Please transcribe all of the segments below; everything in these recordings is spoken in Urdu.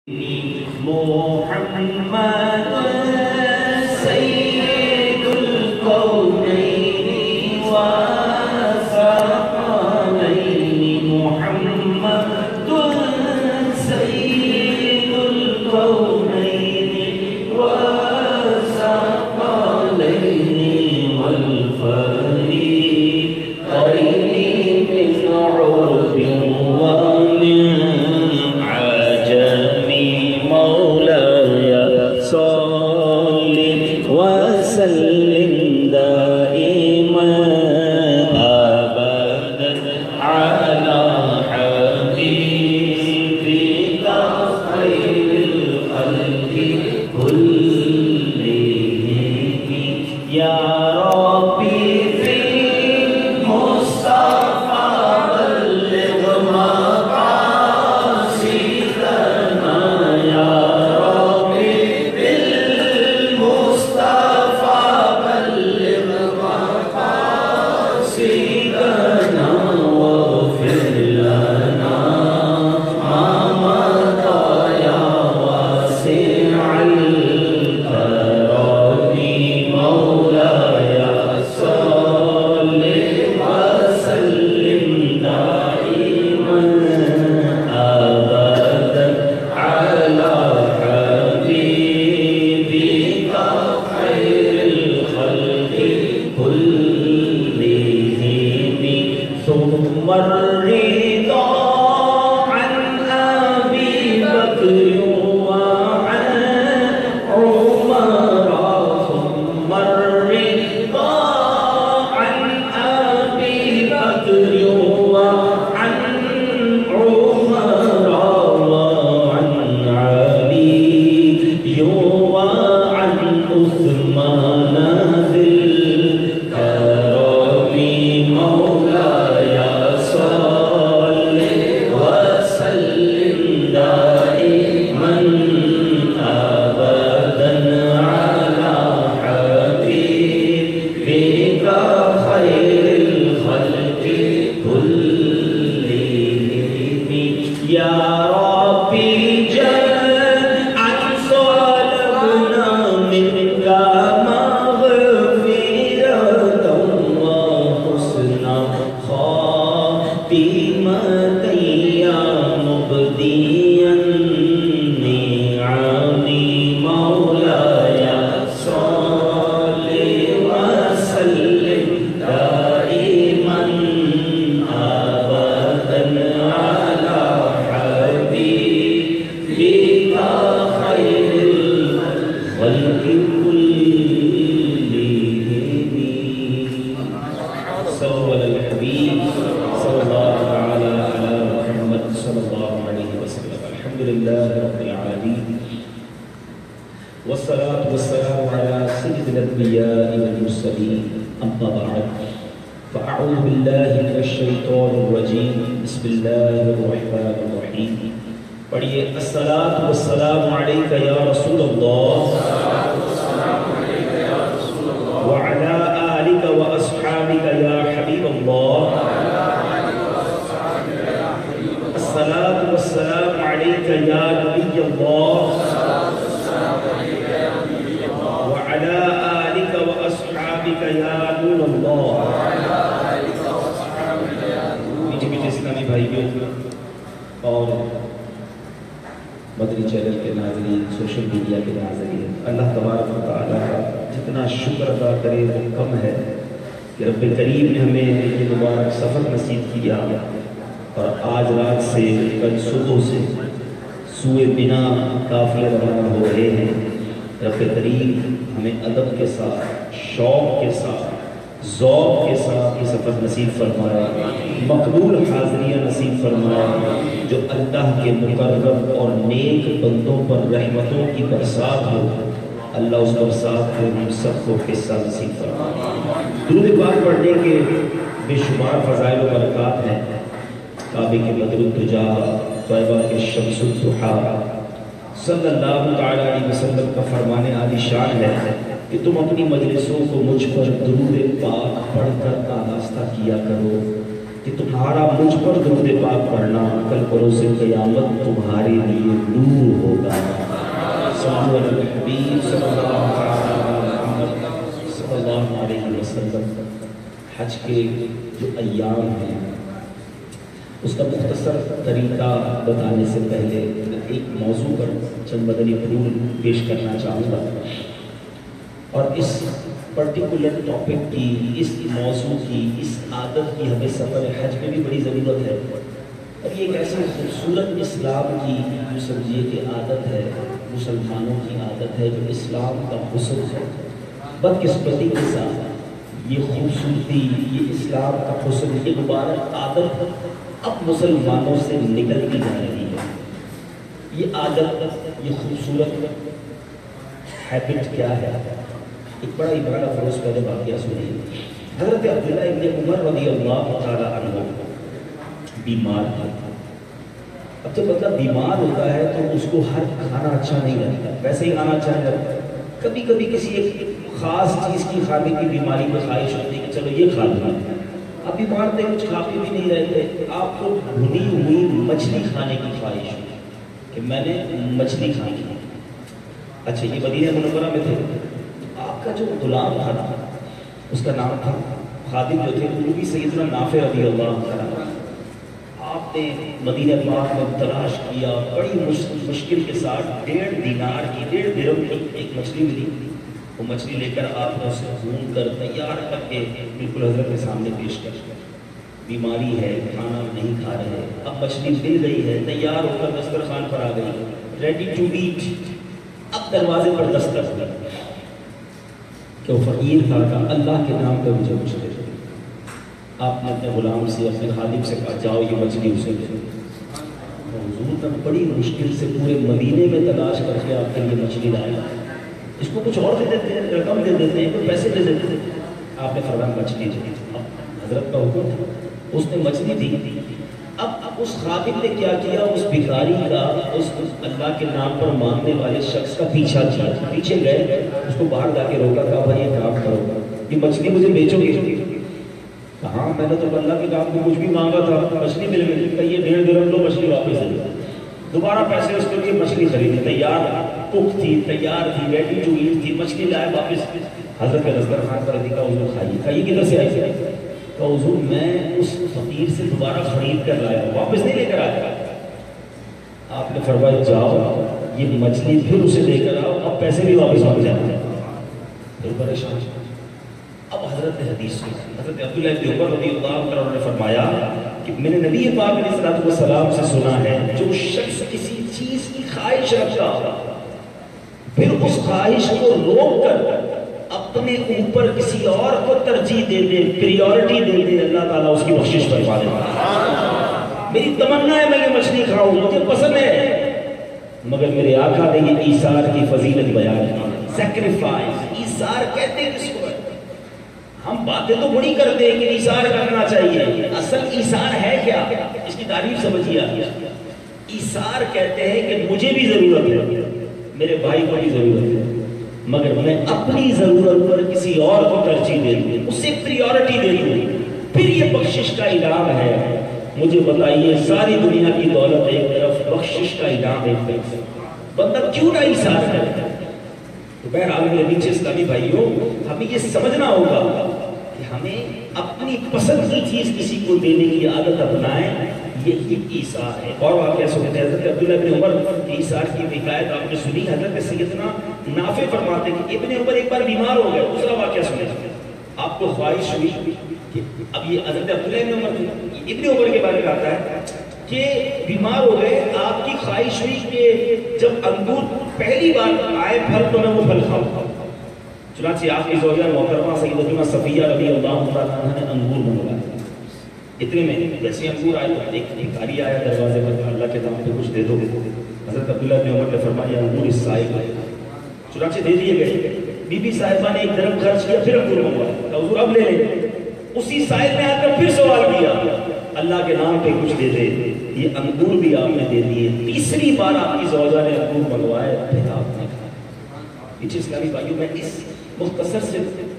محمد سید الکونین والثقلین محمد سید الکونین والثقلین والفریقین من عرب ومن وسلم دائما أبدا على حبيبك خير الخلق كلهم يا ربي في مصطفى بلغ مقاصدنا يا ثم الرضا عن أبي بكر وعن عمر ثم الرضا عن أبي بكر وعن عمر وعن علي وعن عثمان ذي الكرم مولاي صل وسلم دائما أبدا على حبيبك خير الخلق كلهم يا ربي جمعا طلبنا منك مغفرة وحسنا خاتمتي يا مبديا النعم مولاي صل وسلم دائما أبدا على حبيبك خير الخلق كلهم صلوا على الحبيب صلى الله تعالى على محمد صلى الله عليه وسلم. الحمد لله رب العالمين والصلاة والسلام على سيد الأنبياء والمرسلين أما بعد فأعوذ بالله من الشيطان الرجيم بسم الله الرحمن الرحيم. پڑھیے الصلاة والسلام عليك يا رسول الله وعلى آلك وأصحابك يا حبيب الله. الصلاة والسلام عليك يا نبي الله وعلى آلك وأصحابك يا نور الله. میٹھے میٹھے اسلامی بھائیوں اور مدنی چینل کے ناظرین، سوشل میڈیا کے ناظرین، اللہ تبارک و تعالیٰ کا جتنا شکر ادا کرے وہ کم ہے کہ رب کریم نے ہمیں یہ مبارک سفر نصیب کیا اور آج رات سے کل صبح سے سوئے بنا قافلے روانہ ہو رہے ہیں. رب کریم ہمیں ادب کے ساتھ، شوق کے ساتھ، ذوق کے ساتھ یہ سفر نصیب فرمائے، مقبول حاضریاں نصیب فرمائے. جو اللہ کے مقرب اور نیک بندوں پر رحمتوں کی برسات ہو، اللہ اس برسات کو ہم سب کو حصہ نصیب فرمائے. درود پاک پڑھنے کے بے شمار فضائل و برکات ہیں. کعبے کے بدر الدجا، طیبہ کے شمس الضحیٰ، صلی اللہ علیہ وسلم کا فرمان عالی شان ہے کہ تم اپنی مجلسوں کو مجھ پر درود پاک پڑھ کر آراستہ کیا کرو. کہ تمہارا مجھ پر درود پاک پڑھنا کل بروز قیامت تمہارے لیے نور ہوگا. صلی اللہ علیہ وسلم حج کے جو ایام ہیں اس کا مختصر طریقہ بتانے سے پہلے ایک موضوع پر چند مدنی پھول پیش کرنا چاہوں گا، اور اس پرٹیکولر ٹاپک کی، اس موضوع کی، اس عادت کی ہمیں سفر حج میں بھی بڑی ضرورت ہے، اور یہ ایک ایسی خوبصورت اسلام کی جو سمجھیے کہ عادت ہے، مسلمانوں کی عادت ہے، جو اسلام کا حسن ہے۔ بدقسمتی کے ساتھ یہ خوبصورتی، یہ اسلام کا حسن، یہ مبارک عادت اب مسلمانوں سے نکلتی جا رہی ہے۔ یہ عادت، یہ خوبصورت ہیبٹ کیا ہے؟ ایک بڑا عبرت افروز پہلے واقعہ سنیے۔ حضرت عبداللہ ابن عمر رضی اللہ تعالیٰ عنہ بیمار تھا۔ اب جب بندہ بیمار ہوتا ہے تو اس کو ہر کھانا اچھا نہیں لگتا، ویسے ہی کھانا اچھا نہیں لگتا، کبھی کبھی کسی ایک خاص چیز کی کھانے کی بیماری میں خواہش ہوتی ہے کہ چلو یہ کھا لوں۔ اب بیمار تھے، کچھ کھا پی بھی نہیں رہتے، آپ کو بھنی ہوئی مچھلی کھانے کی خواہش ہوئی کہ میں نے مچھلی کھانی ہے۔ اچھا، یہ مدینہ منورہ میں تھے، آپ کا جو غلام تھا نا، اس کا نام تھا، خادم جو تھے وہ بھی سیدنا نافع رضی اللہ عنہ۔ آپ نے مدینہ پاک میں تلاش کیا، بڑی مشکل کے ساتھ 1.5 دینار کی، 1.5 درہم کی ایک مچھلی ملی۔ وہ مچھلی لے کر آپ نے اسے بھون کر تیار کر کے بالکل حضرت کے سامنے پیش کر۔ بیماری ہے، کھانا نہیں کھا رہے، اب مچھلی مل گئی ہے، تیار ہو کر دسترخوان پر آ گئی، ریڈی ٹو ایٹ۔ اب دروازے پر دستک ہوا کہ وہ فقیر تھا، کہ اللہ کے نام پہ مجھے کچھ دے۔ آپ نے اپنے غلام سے، اپنے خادم سے کہا جاؤ یہ مچھلی اسے دے۔ حضور نے بڑی مشکل سے پورے مدینے میں تلاش کر کے آپ کے لیے مچھلی لایا۔ اس کو کچھ اور دے دیتے ہیں، رقم دے دیتے ہیں، کوئی پیسے دے دیتے ہیں۔ آپ نے فرمایا مچھلی دی۔ حضرت کا حکم تھا، اس نے مچھلی دی۔ اب اس خادم نے کیا کیا؟ اس بھکاری کا، اس اللہ کے نام پر مانگنے والے شخص کا پیچھا کیا۔ پیچھے گئے، اس کو باہر جا کے روکا، کہا بھائی یہ کام کرو، یہ مچھلی مجھے بیچو گے؟ کہاں میں نے تو اللہ کے نام کو کچھ بھی مانگا تھا، مچھلی مل گئی۔ کہ یہ 1.5 درہم لو، مچھلی واپس دے دو۔ دوبارہ پیسے اس کے لیے مچھلی خریدی، تیار پخت تھی، تیار تھی، ریڈی ٹو ایٹ تھی، مچھلی لائے واپس۔ حضرت کے دسترخوان پر رکھی، کہا حضور کھائیے۔ کھائیے کدھر سے آئی؟ کہا حضور میں اس فقیر سے دوبارہ خرید کر لایا، واپس نہیں لے کر آیا۔ آپ نے فرمایا جاؤ یہ مچھلی پھر اسے لے کر آؤ، اب پیسے بھی واپس ہو جاتے ہیں۔ پھر پریشان۔ اب حضرت نے حدیث سنی، حضرت عبداللہ ابن عمر رضی اللہ عنہ نے فرمایا کہ میں نے نبی پاک علیہ السلام سے سنا ہے، جو شخص کسی چیز کی خواہش رکھتا پھر اس خواہش کو روک کر اپنے اوپر کسی اور کو ترجیح دے دے، پریورٹی دے دے، اللہ تعالیٰ اس کی بخشش فرما دے۔ میری تمنا ہے میں یہ مچھلی کھاؤں، مجھے پسند ہے، مگر میرے آقا نے یہ ایثار کی فضیلت بیان کی۔ سیکریفائس، ایثار کہتے ہیں کس کو؟ ہم باتیں تو بڑی کرتے ہیں کہ ایثار کرنا چاہیے، اصل ایثار ہے کیا؟ اس کی تعریف سمجھیے۔ ایثار کہتے ہیں کہ مجھے بھی ضرورت ہے، میرے بھائی کو بھی ضرورت ہے، مگر میں اپنی ضرورت پر کسی اور کو ترجیح دے دوں، اسے پریورٹی دے دوں، پھر یہ بخشش کا انعام ہے۔ مجھے بتائیے ساری دنیا کی دولت ایک طرف، بخشش کا انعام ایک طرف، بندہ کیوں نہ ایثار کرے؟ تو بہرحال میرے نیچے اسلامی بھائیوں، ہمیں یہ سمجھنا ہوگا کہ ہمیں اپنی پسند کی چیز کسی کو دینے کی عادت اپنائیں، یہ ایثار ہے۔ اور واقعہ سنتے ہیں، حضرت عبداللہ ابن عمر کی ایثار کی حکایت آپ نے سنی۔ حضرت سیدنا نافع فرماتے ہیں کہ ابن عمر ایک بار بیمار ہو گئے۔ دوسرا واقعہ سنیں، آپ کو خواہش ہوئی کہ اب یہ حضرت عبداللہ ابن عمر، ابن عمر کے بارے میں آتا ہے کہ بیمار ہو گئے، آپ کی خواہش ہوئی کہ جب انگور پہلی بار آئے پھل تو میں وہ پھل کھاؤں۔ چنانچہ آپ کی زوجہ محترمہ سیدتنا صفیہ رضی اللہ عنہا نے انگور منگوائے۔ اتنے میں جیسے انگور آئے تو ایک بھکاری آیا دروازے پر، اللہ کے نام پہ کچھ دے دو۔ حضرت عبداللہ بن عمر نے فرمایا انگور اس صاحب آئے، چنانچہ دے دیے گئے۔ بی بی صاحبہ نے ایک درہم خرچ کیا، پھر انگور منگوایا، حضور اب لے لیں۔ اسی صاحب نے آ کر پھر سوال کیا، اللہ کے نام پہ کچھ دے دے، یہ انگور بھی آپ نے دے دیے۔ تیسری بار آپ کی زوجہ نے انگور منگوائے، پھر آپ نے کھایا۔ پیچھے اسلامی بھائیوں، میں اس مختصر سے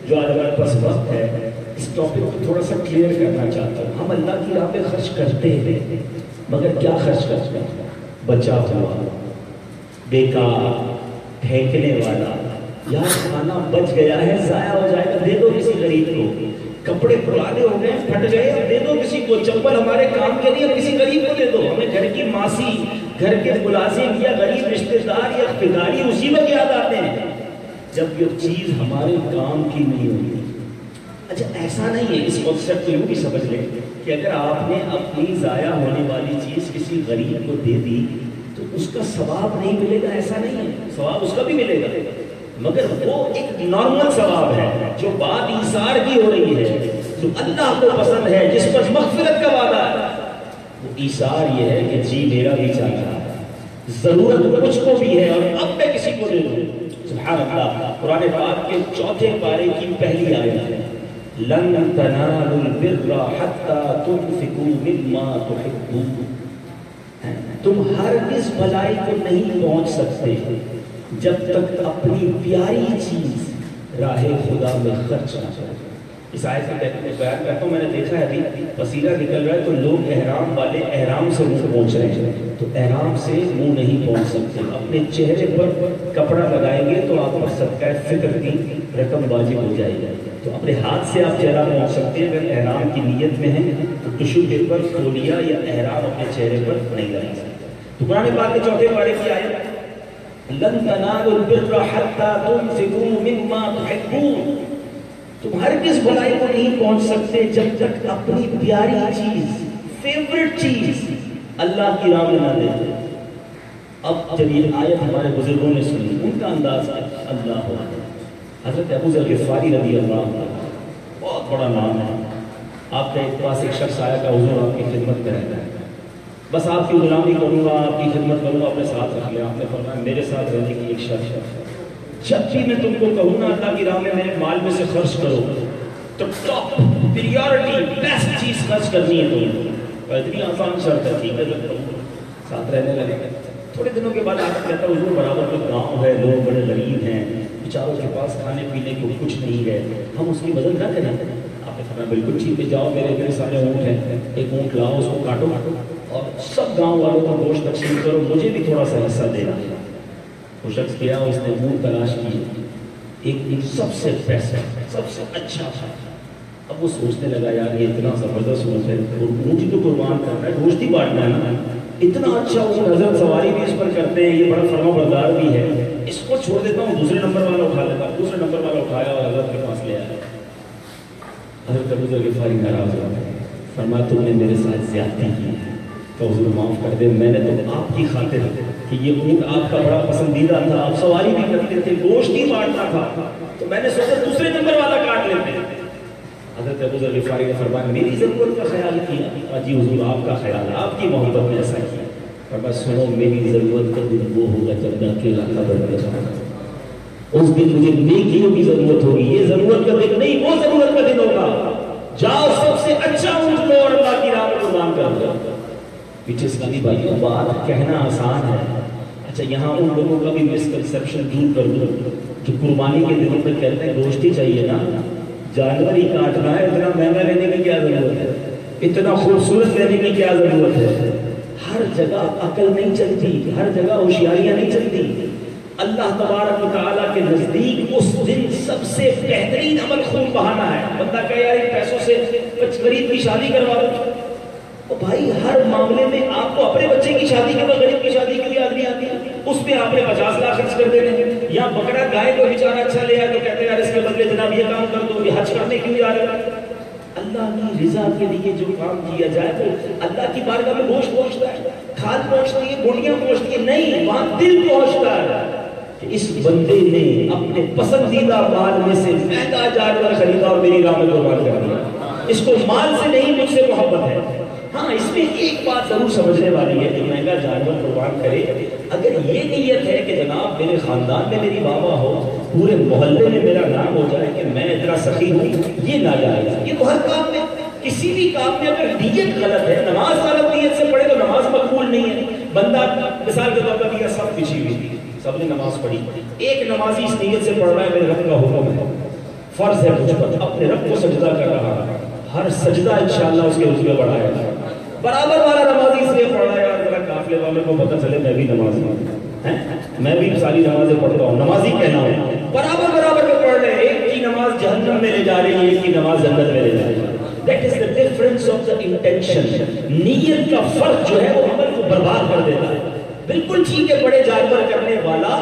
جو آج ہمارے پاس وقت ہے، اس ٹاپک کو تھوڑا سا کلیئر کرنا چاہتا ہوں۔ ہم اللہ کی راہ پہ خرچ کرتے ہیں، مگر کیا خرچ کرتے ہیں؟ بچا ہوا، بیکار، پھینکنے والا، یار کھانا بچ گیا ہے، ضائع ہو جائے گا، دے دو کسی غریب کو، کپڑے پرانے ہو گئے پھٹ گئے دے دو کسی کو، چپل ہمارے کام کے لیے کسی غریب کو دے دو. ہمیں گھر کی ماسی، گھر کے ملازم یا غریب رشتے دار یا خریداری اسی وقت یاد آتے ہیں جب یہ چیز ہمارے کام کی نہیں ہوتی. اچھا ایسا نہیں ہے، اس کانسیپٹ کو یوں بھی سمجھ لیں کہ اگر آپ نے اپنی ضائع ہونے والی چیز کسی غریب کو دے دی تو اس کا ثواب نہیں ملے گا، ایسا نہیں ہے، ثواب اس کا بھی ملے گا، مگر وہ ایک نارمل ثواب ہے. جو بات ایثار کی ہو رہی ہے، جو اللہ کو پسند ہے، جس پر مغفرت کا وعدہ ہے، وہ ایثار یہ ہے کہ جی میرا بھی چاہتا ہے، ضرورت مجھ کو بھی ہے اور اب میں کسی کو دے دوں. سبحان اللہ. قرآن پاک کے 4 پارے کی پہلی آیت ہے، لن تنالوا البر حتى تنفقوا مما تحبون. تم ہرگز بھلائی کو نہیں پہنچ سکتے جب تک اپنی پیاری چیز راہ خدا میں خرچ نہ کرو. اس آیت میں بیان کرتا ہوں، میں نے دیکھا ہے ابھی پسینہ نکل رہا ہے تو لوگ احرام والے احرام سے منہ پہنچ رہے ہیں، تو احرام سے منہ نہیں پہنچ سکتے. اپنے چہرے پر کپڑا لگائیں گے تو آپ پر صدقہ فطر کی رقم واجب ہو جائے گی. تو اپنے ہاتھ سے آپ چہرہ پہنچ سکتے ہیں. اگر احرام کی نیت میں ہیں تو ٹشو پیپر کھولیا یا احرام اپنے چہرے پر نہیں لگا سکتے. تو قرآن پاک کے 4 پارے کی آیت، لن تنالوا البر حتى تنفقوا مما تحبون. تم ہرگز بھلائی کو نہیں پہنچ سکتے جب تک اپنی پیاری چیز، فیورٹ چیز اللہ کی راہ میں نہ دے. اب جب یہ آیت ہمارے بزرگوں نے سنی، ان کا انداز ہے اللہ اکبر. حضرت ابو ذر غفاری رضی اللہ عنہ، بہت بڑا نام ہے. آپ کے پاس ایک شخص آیا کہ حضور آپ کی خدمت میں رہتا ہے، بس آپ کی غلامی کروں گا، آپ کی خدمت کروں گا، اپنے ساتھ رکھ لیا. آپ نے فرمایا میرے ساتھ رہنے کی ایک شرط ہے، جب بھی میں تم کو کہوں نا اللہ کی راہ میں میرے مال میں سے خرچ کرو تو ٹاپ پریورٹی بیسٹ چیز خرچ کرنی ہے تمہیں. اتنی آسان شرط ہے. ٹھیک ہے ساتھ رہنے لگے. تھوڑے دنوں کے بعد آپ کہتا حضور برابر میں گاؤں ہے، لوگ بڑے غریب ہیں، بیچاروں کے پاس کھانے پینے کو کچھ نہیں ہے، ہم اس کی مدد نہ کریں. آپ نے فرمایا بالکل ٹھیک ہے، جاؤ میرے سارے اونٹ ہیں، ایک اونٹ لاؤ، اس کو کاٹو اور سب گاؤں والوں کو گوشت تقسیم کرو، مجھے بھی تھوڑا سا حصہ دینا. وہ شخص گیا، اس نے اونٹ تلاش کی، ایک سب سے بیسٹ، سب سے اچھا تھا. اب وہ سوچنے لگا یار یہ اتنا زبردست اونٹ ہے، اونٹ ہی تو قربان کرنا ہے، گوشت ہی بانٹنا ہے نا، اتنا اچھا اونٹ، حضرت سواری بھی اس پر کرتے ہیں، یہ بڑا فرما بردار بھی ہے، اس کو چھوڑ دیتا ہوں، دوسرے نمبر والا اٹھا لیتا ہوں. دوسرے نمبر والا اٹھایا اور حضرت کے پاس لے آیا. حضرت ابو ذر غفاری ناراض ہوا، فرمایا تم نے میرے ساتھ زیادتی کی ہے تو حضور معاف کر دے. میں نے تو آپ کی خاطر کہ یہ اونٹ آپ کا بڑا پسندیدہ تھا، آپ سواری بھی کرتے تھے، گوشت ہی بانٹنا تھا، تو میں نے سوچا دوسرے نمبر والا کاٹ لیتے ہیں. حضرت ابو ذر غفاری نے فرمایا میری ضرورت کا خیال کیا. جی حضور آپ کا خیال ہے، آپ کی محبت میں ایسا کیا. فرمایا سنو میری ضرورت کا دن وہ ہوگا جب میں اکیلا قبر میں جاؤں گا، اس دن مجھے نیکیوں کی ضرورت ہوگی. یہ ضرورت کا دن نہیں، وہ ضرورت کا دن ہوگا. جاؤ سب سے اچھا اونٹ لو اور اللہ کی راہ میں قربان کر دو. پیچھے اسلامی بھائیوں بات کہنا آسان ہے. اچھا یہاں ان لوگوں کا بھی مسکنسیپشن دور کر دوں کہ قربانی کے دنوں میں کہتے ہیں گوشت ہی چاہیے نا، جانور ہی کاٹنا ہے، اتنا مہنگا لینے کی کیا ضرورت ہے، اتنا خوبصورت لینے کی کیا ضرورت ہے. ہر جگہ عقل نہیں چلتی، ہر جگہ ہوشیاریاں نہیں چلتی. اللہ تبارک و تعالیٰ کے نزدیک اس دن سب سے بہترین عمل خون بہانا ہے. بندہ کہے یار ان پیسوں سے غریب کی شادی کروا دو. بھائی ہر معاملے میں آپ کو اپنے بچے کی شادی کے بعد غریب کی شادی کی بھی آدمی آتی ہے، اس پہ آپ نے 50 لاکھ خرچ کر دینے. یا بکرا گائے کو بیچارہ اچھا لے آئے تو کہتے ہیں یار اس کے بدلے جناب یہ کام کر دو، یہ حج کرنے کیوں جا رہے ہیں. اللہ کی رضا کے لیے جو کام کیا جائے تو اللہ کی بارگاہ میں گوشت پہنچتا ہے، کھاد پہنچتی ہے، گولیاں پہنچتی ہے، نہیں وہاں دل پہنچتا ہے کہ اس بندے نے اپنے پسندیدہ مال میں سے مہنگا جانور خریدا اور میری راہ میں قربان کر دیا. اس کو مال سے نہیں مجھ سے محبت ہے. ہاں اس میں ایک بات ضرور سمجھنے والی ہے کہ مہنگا جانور قربان کرے اگر یہ نیت ہے کہ جناب میرے خاندان میں میری بابا ہو، پورے محلے میں میرا نام ہو جائے کہ میں اتنا سخی ہوں، یہ ناجائز. یہ تو ہر کام میں، کسی بھی کام میں اگر نیت غلط ہے، نماز غلط نیت سے پڑھے تو نماز مقبول نہیں ہے. بندہ مثال کے طور پر سب پیچھے ہوئی تھی، سب نے نماز پڑھی، ایک نمازی اس نیت سے پڑھ رہا ہے میرے رب کا حکم ہے، فرض ہے مجھ پر، اپنے رب کو سجدہ کر رہا ہے، ہر سجدہ انشاءاللہ اس کے رتبے بڑھائے گا. برابر والا نمازی اس لیے پڑھ رہا ہے یار ذرا قافلے والے کو پتہ چلے میں بھی نمازی ہوں، میں بھی ساری نمازیں پڑھتا ہوں، نمازی کہنا ہوں. برابر برابر کے پڑھ رہے ہیں. ایک کی نماز جہنم میں لے جا رہی ہے, ایک کی نماز جنت میں لے جا رہی ہے. That is the difference of the intention. نیت کا فرق جو ہے وہ عمل کو برباد کر دیتا ہے. بالکل ٹھیک ہے, بڑے جانور کرنے والا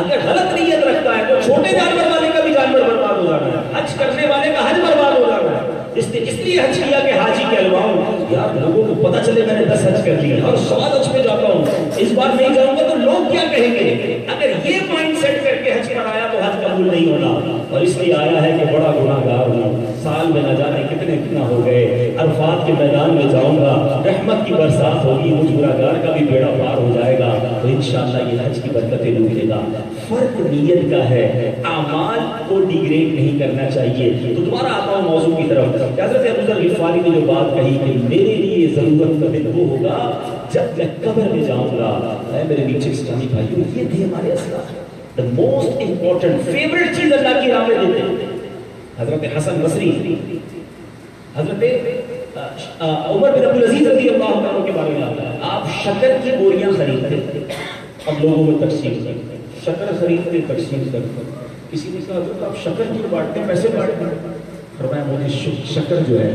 اگر غلط نیت رکھتا ہے تو چھوٹے جانور والے کا بھی جانور برباد ہو جانا ہے, حج کرنے والے کا حج برباد ہو جانا ہے. اس لیے حج کیا کہ حاجی کہلواؤں, یار لوگوں کو پتہ چلے میں نے 10 حج کر لیے اور 100 حج پہ جاتا ہوں, اس بار نہیں جاؤں گا تو لوگ کیا کہیں گے. اگر یہ مائنڈ سیٹ کر کے حج پر آیا تو حج قبول نہیں ہونا. اور اس لیے آیا ہے کہ بڑا گناہ گار ہوں, سال میں نہ جانے کتنا ہو گئے, عرفات کے میدان میں جاؤں گا, رحمت کی برسات ہوگی, مجھ گناہ گار کا بھی بیڑا پار ہو جائے گا, تو انشاءاللہ یہ حج کی برکتیں لوٹے گا. فرق نیت کا ہے, اعمال کو ڈیگریڈ نہیں کرنا چاہیے. تو دوبارہ آتا ہوں موضوع کی طرف. حضرت ابو ذر غفاری نے جو بات کہی کہ میرے لیے ضرورت کا دن وہ ہوگا جب میں قبر میں جاؤں گا. اے میرے نیچے اسلامی بھائیوں, یہ تھے ہمارے اسلاف. the most important favorite چیز اللہ کی راہ میں دیتے ہیں. حضرت حسن بصری, حضرت عمر بن عبدالعزیز رضی اللہ عنہ کے بارے میں آتا ہے, آپ شکر کی بوریاں خریدتے, اب لوگوں میں تقسیم کرتے, شکر خریدتے تقسیم کرتے. کسی نے کہا حضرت آپ شکر کیوں بانٹتے, پیسے بانٹتے ہیں؟ فرمایا مجھے شکر جو ہے,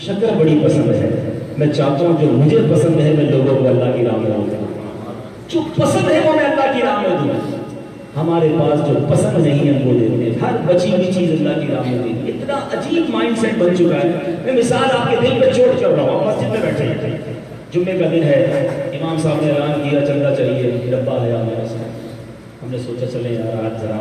شکر بڑی پسند ہے. میں چاہتا ہوں جو مجھے پسند ہے میں لوگوں کو اللہ کی راہ میں دوں, جو پسند ہے وہ میں اللہ کی راہ میں دوں. ہمارے پاس جو پسند نہیں ہے وہ دیتے ہیں, ہر بچی ہوئی چیز اللہ کی راہ میں دیں. اتنا عجیب مائنڈ سیٹ بن چکا ہے. میں مثال آپ کے دل پہ چوٹ کر رہا ہوں. آپ مسجد میں بیٹھے ہیں, جمعے کا دن ہے, امام صاحب نے اعلان کیا چندہ چاہیے, ڈبہ آیا ہمارے ساتھ. ہم نے سوچا چلیں یار آج ذرا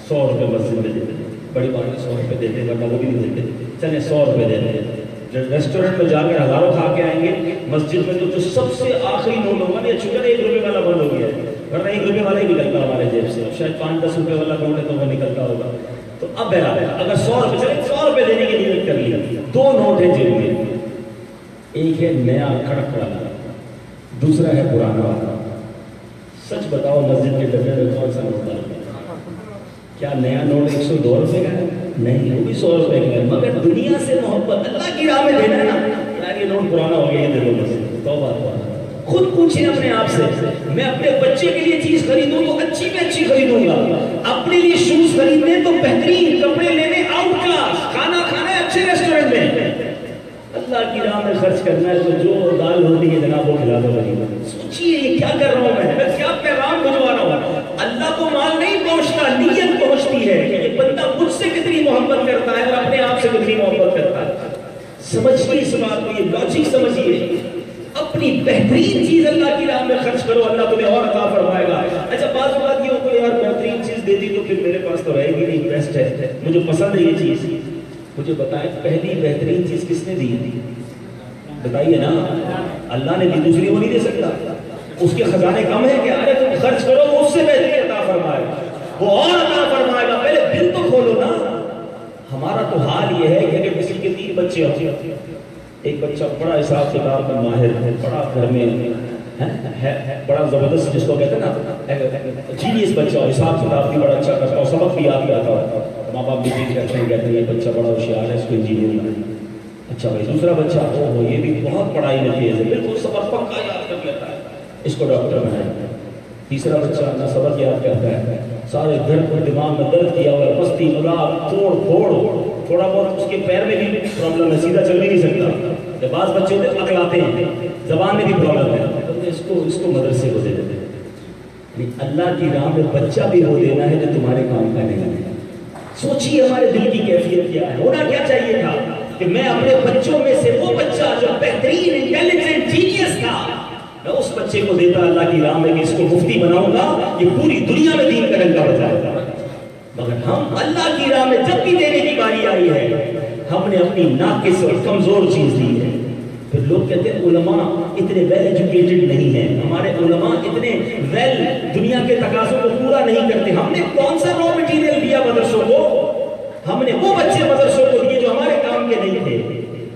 100 روپے مسجد میں دیتے ہیں, بڑی بات ہے 100 روپے دیتے ہیں, ورنہ وہ بھی نہیں دیتے, چلیں 100 روپے دے دیں. ریسٹورنٹ میں جا کر ہزاروں کھا کے آئیں گے, مسجد میں تو جو سب سے آخری نوٹ ہوگا نا, چکر 1 روپے والا بند ہو گیا ہے, ورنہ 1 روپے والا ہی نکلتا ہمارے جیب سے, شاید 5-10 روپے والا نوٹ ہے تو وہ نکلتا ہوگا. تو اب اگر 100 روپے چلے, 100 روپے دینے کی نیت کر لیا, 2 نوٹ ہیں جیب میں, ایک ہے نیا کڑک والا, دوسرا ہے پرانا والا. سچ بتاؤ مسجد کے ڈبے میں کون سا نوٹ ڈالتے ہیں؟ کیا نیا نوٹ 102 روپے کا ہے؟ نہیں, وہ بھی 100 روپے کا ہے. مگر دنیا سے محبت اللہ کی راہ میں دینا ہے نا, یار یہ نوٹ پرانا ہو گیا, یہ دے دو بس. توبہ توبہ. خود پوچھیں اپنے آپ سے, میں اپنے بچے کے لیے چیز خریدوں تو اچھی میں اچھی خریدوں گا, اپنے لیے شوز خریدنے تو بہترین, کپڑے لینے آؤٹ کلاس, کھانا کھانا ہے اچھے ریسٹورنٹ میں. اللہ کی راہ میں خرچ کرنا ہے تو جو دال ہوتی ہے جناب وہ کھلا دو. سوچیے یہ کیا کر رہا ہوں میں کیا پیغام بھجوا رہا ہوں. اللہ کو مال نہیں پہنچتا, نیت پہنچتی ہے کہ بندہ مجھ سے کتنی محبت کرتا ہے اور اپنے آپ سے کتنی محبت کرتا ہے. سمجھیے اس بات کو, یہ لاجک سمجھیے. اپنی بہترین چیز اللہ کی راہ میں خرچ کرو, اللہ تمہیں اور عطا فرمائے گا. اچھا بات یہ ہو کہ یار بہترین چیز دے دی تو پھر میرے پاس تو رہے گی نہیں, بیسٹ ہے, مجھے پسند ہے یہ چیز. مجھے بتائیں پہلی بہترین چیز کس نے دی؟ بتائیے نا, اللہ نے دی, دوسری وہ نہیں دے سکتا. اس کے خزانے کم ہے کہ ارے تم خرچ کرو وہ اس سے بہترین عطا فرمائے گا, وہ اور عطا فرمائے گا. پہلے دل تو کھولو نا. ہمارا تو حال یہ ہے کہ اگر کسی کے 3 بچے ہوتے, ایک بچہ بڑا حساب کتاب میں ماہر ہے, بڑا گھر میں بڑا زبردست, جس کو کہتے ہیں نا جینیس بچہ, اور حساب کتاب بھی بڑا اچھا کرتا, اور سبق بھی یاد آتا ہے. ماں باپ بھی کہتے ہیں یہ بچہ بڑا ہوشیار ہے, اس کو انجینئر بنانا. اچھا بھائی دوسرا بچہ یہ بھی بہت پڑھائی میں تیز ہے, بالکل سبق پکا یاد کر لیتا ہے, اس کو ڈاکٹر بنانا. تیسرا بچہ نہ سبق یاد کرتا ہے, سارے گھر کو دماغ میں درد کیا ہوا ہے, مستی مذاق توڑ پھوڑ, تھوڑا بہت اس کے پیر میں بھی پرابلم ہے, سیدھا چل نہیں سکتا. بعض بچے ہوتے اکلاتے ہیں, زبان میں بھی پرابلم ہے, اس کو مدرسے کو دے دیتے ہیں. اللہ کی راہ میں بچہ بھی وہ دینا ہے جو تمہارے کام کا نہیں ہے. سوچیے ہمارے دل کی کیفیت کیا ہے. ہونا کیا چاہیے تھا کہ میں اپنے بچوں میں سے وہ بچہ جو بہترین انٹیلیجنٹ جینیس تھا, میں اس بچے کو دیتا اللہ کی راہ میں کہ اس کو مفتی بناؤں گا, یہ پوری دنیا میں دین کا ڈنکا بجائے گا. مگر ہم اللہ کی راہ میں جب بھی دینے کی باری آئی ہے, ہم نے اپنی ناقص اور کمزور چیز دی ہے. پھر لوگ کہتے ہیں علماء اتنے ویل ایجوکیٹڈ نہیں ہیں, ہمارے علماء اتنے ویل دنیا کے تقاضوں کو پورا نہیں کرتے. ہم نے کون سا را مٹیریل دیا مدرسوں کو؟ ہم نے وہ بچے مدرسوں کو دیے جو ہمارے کام کے نہیں تھے.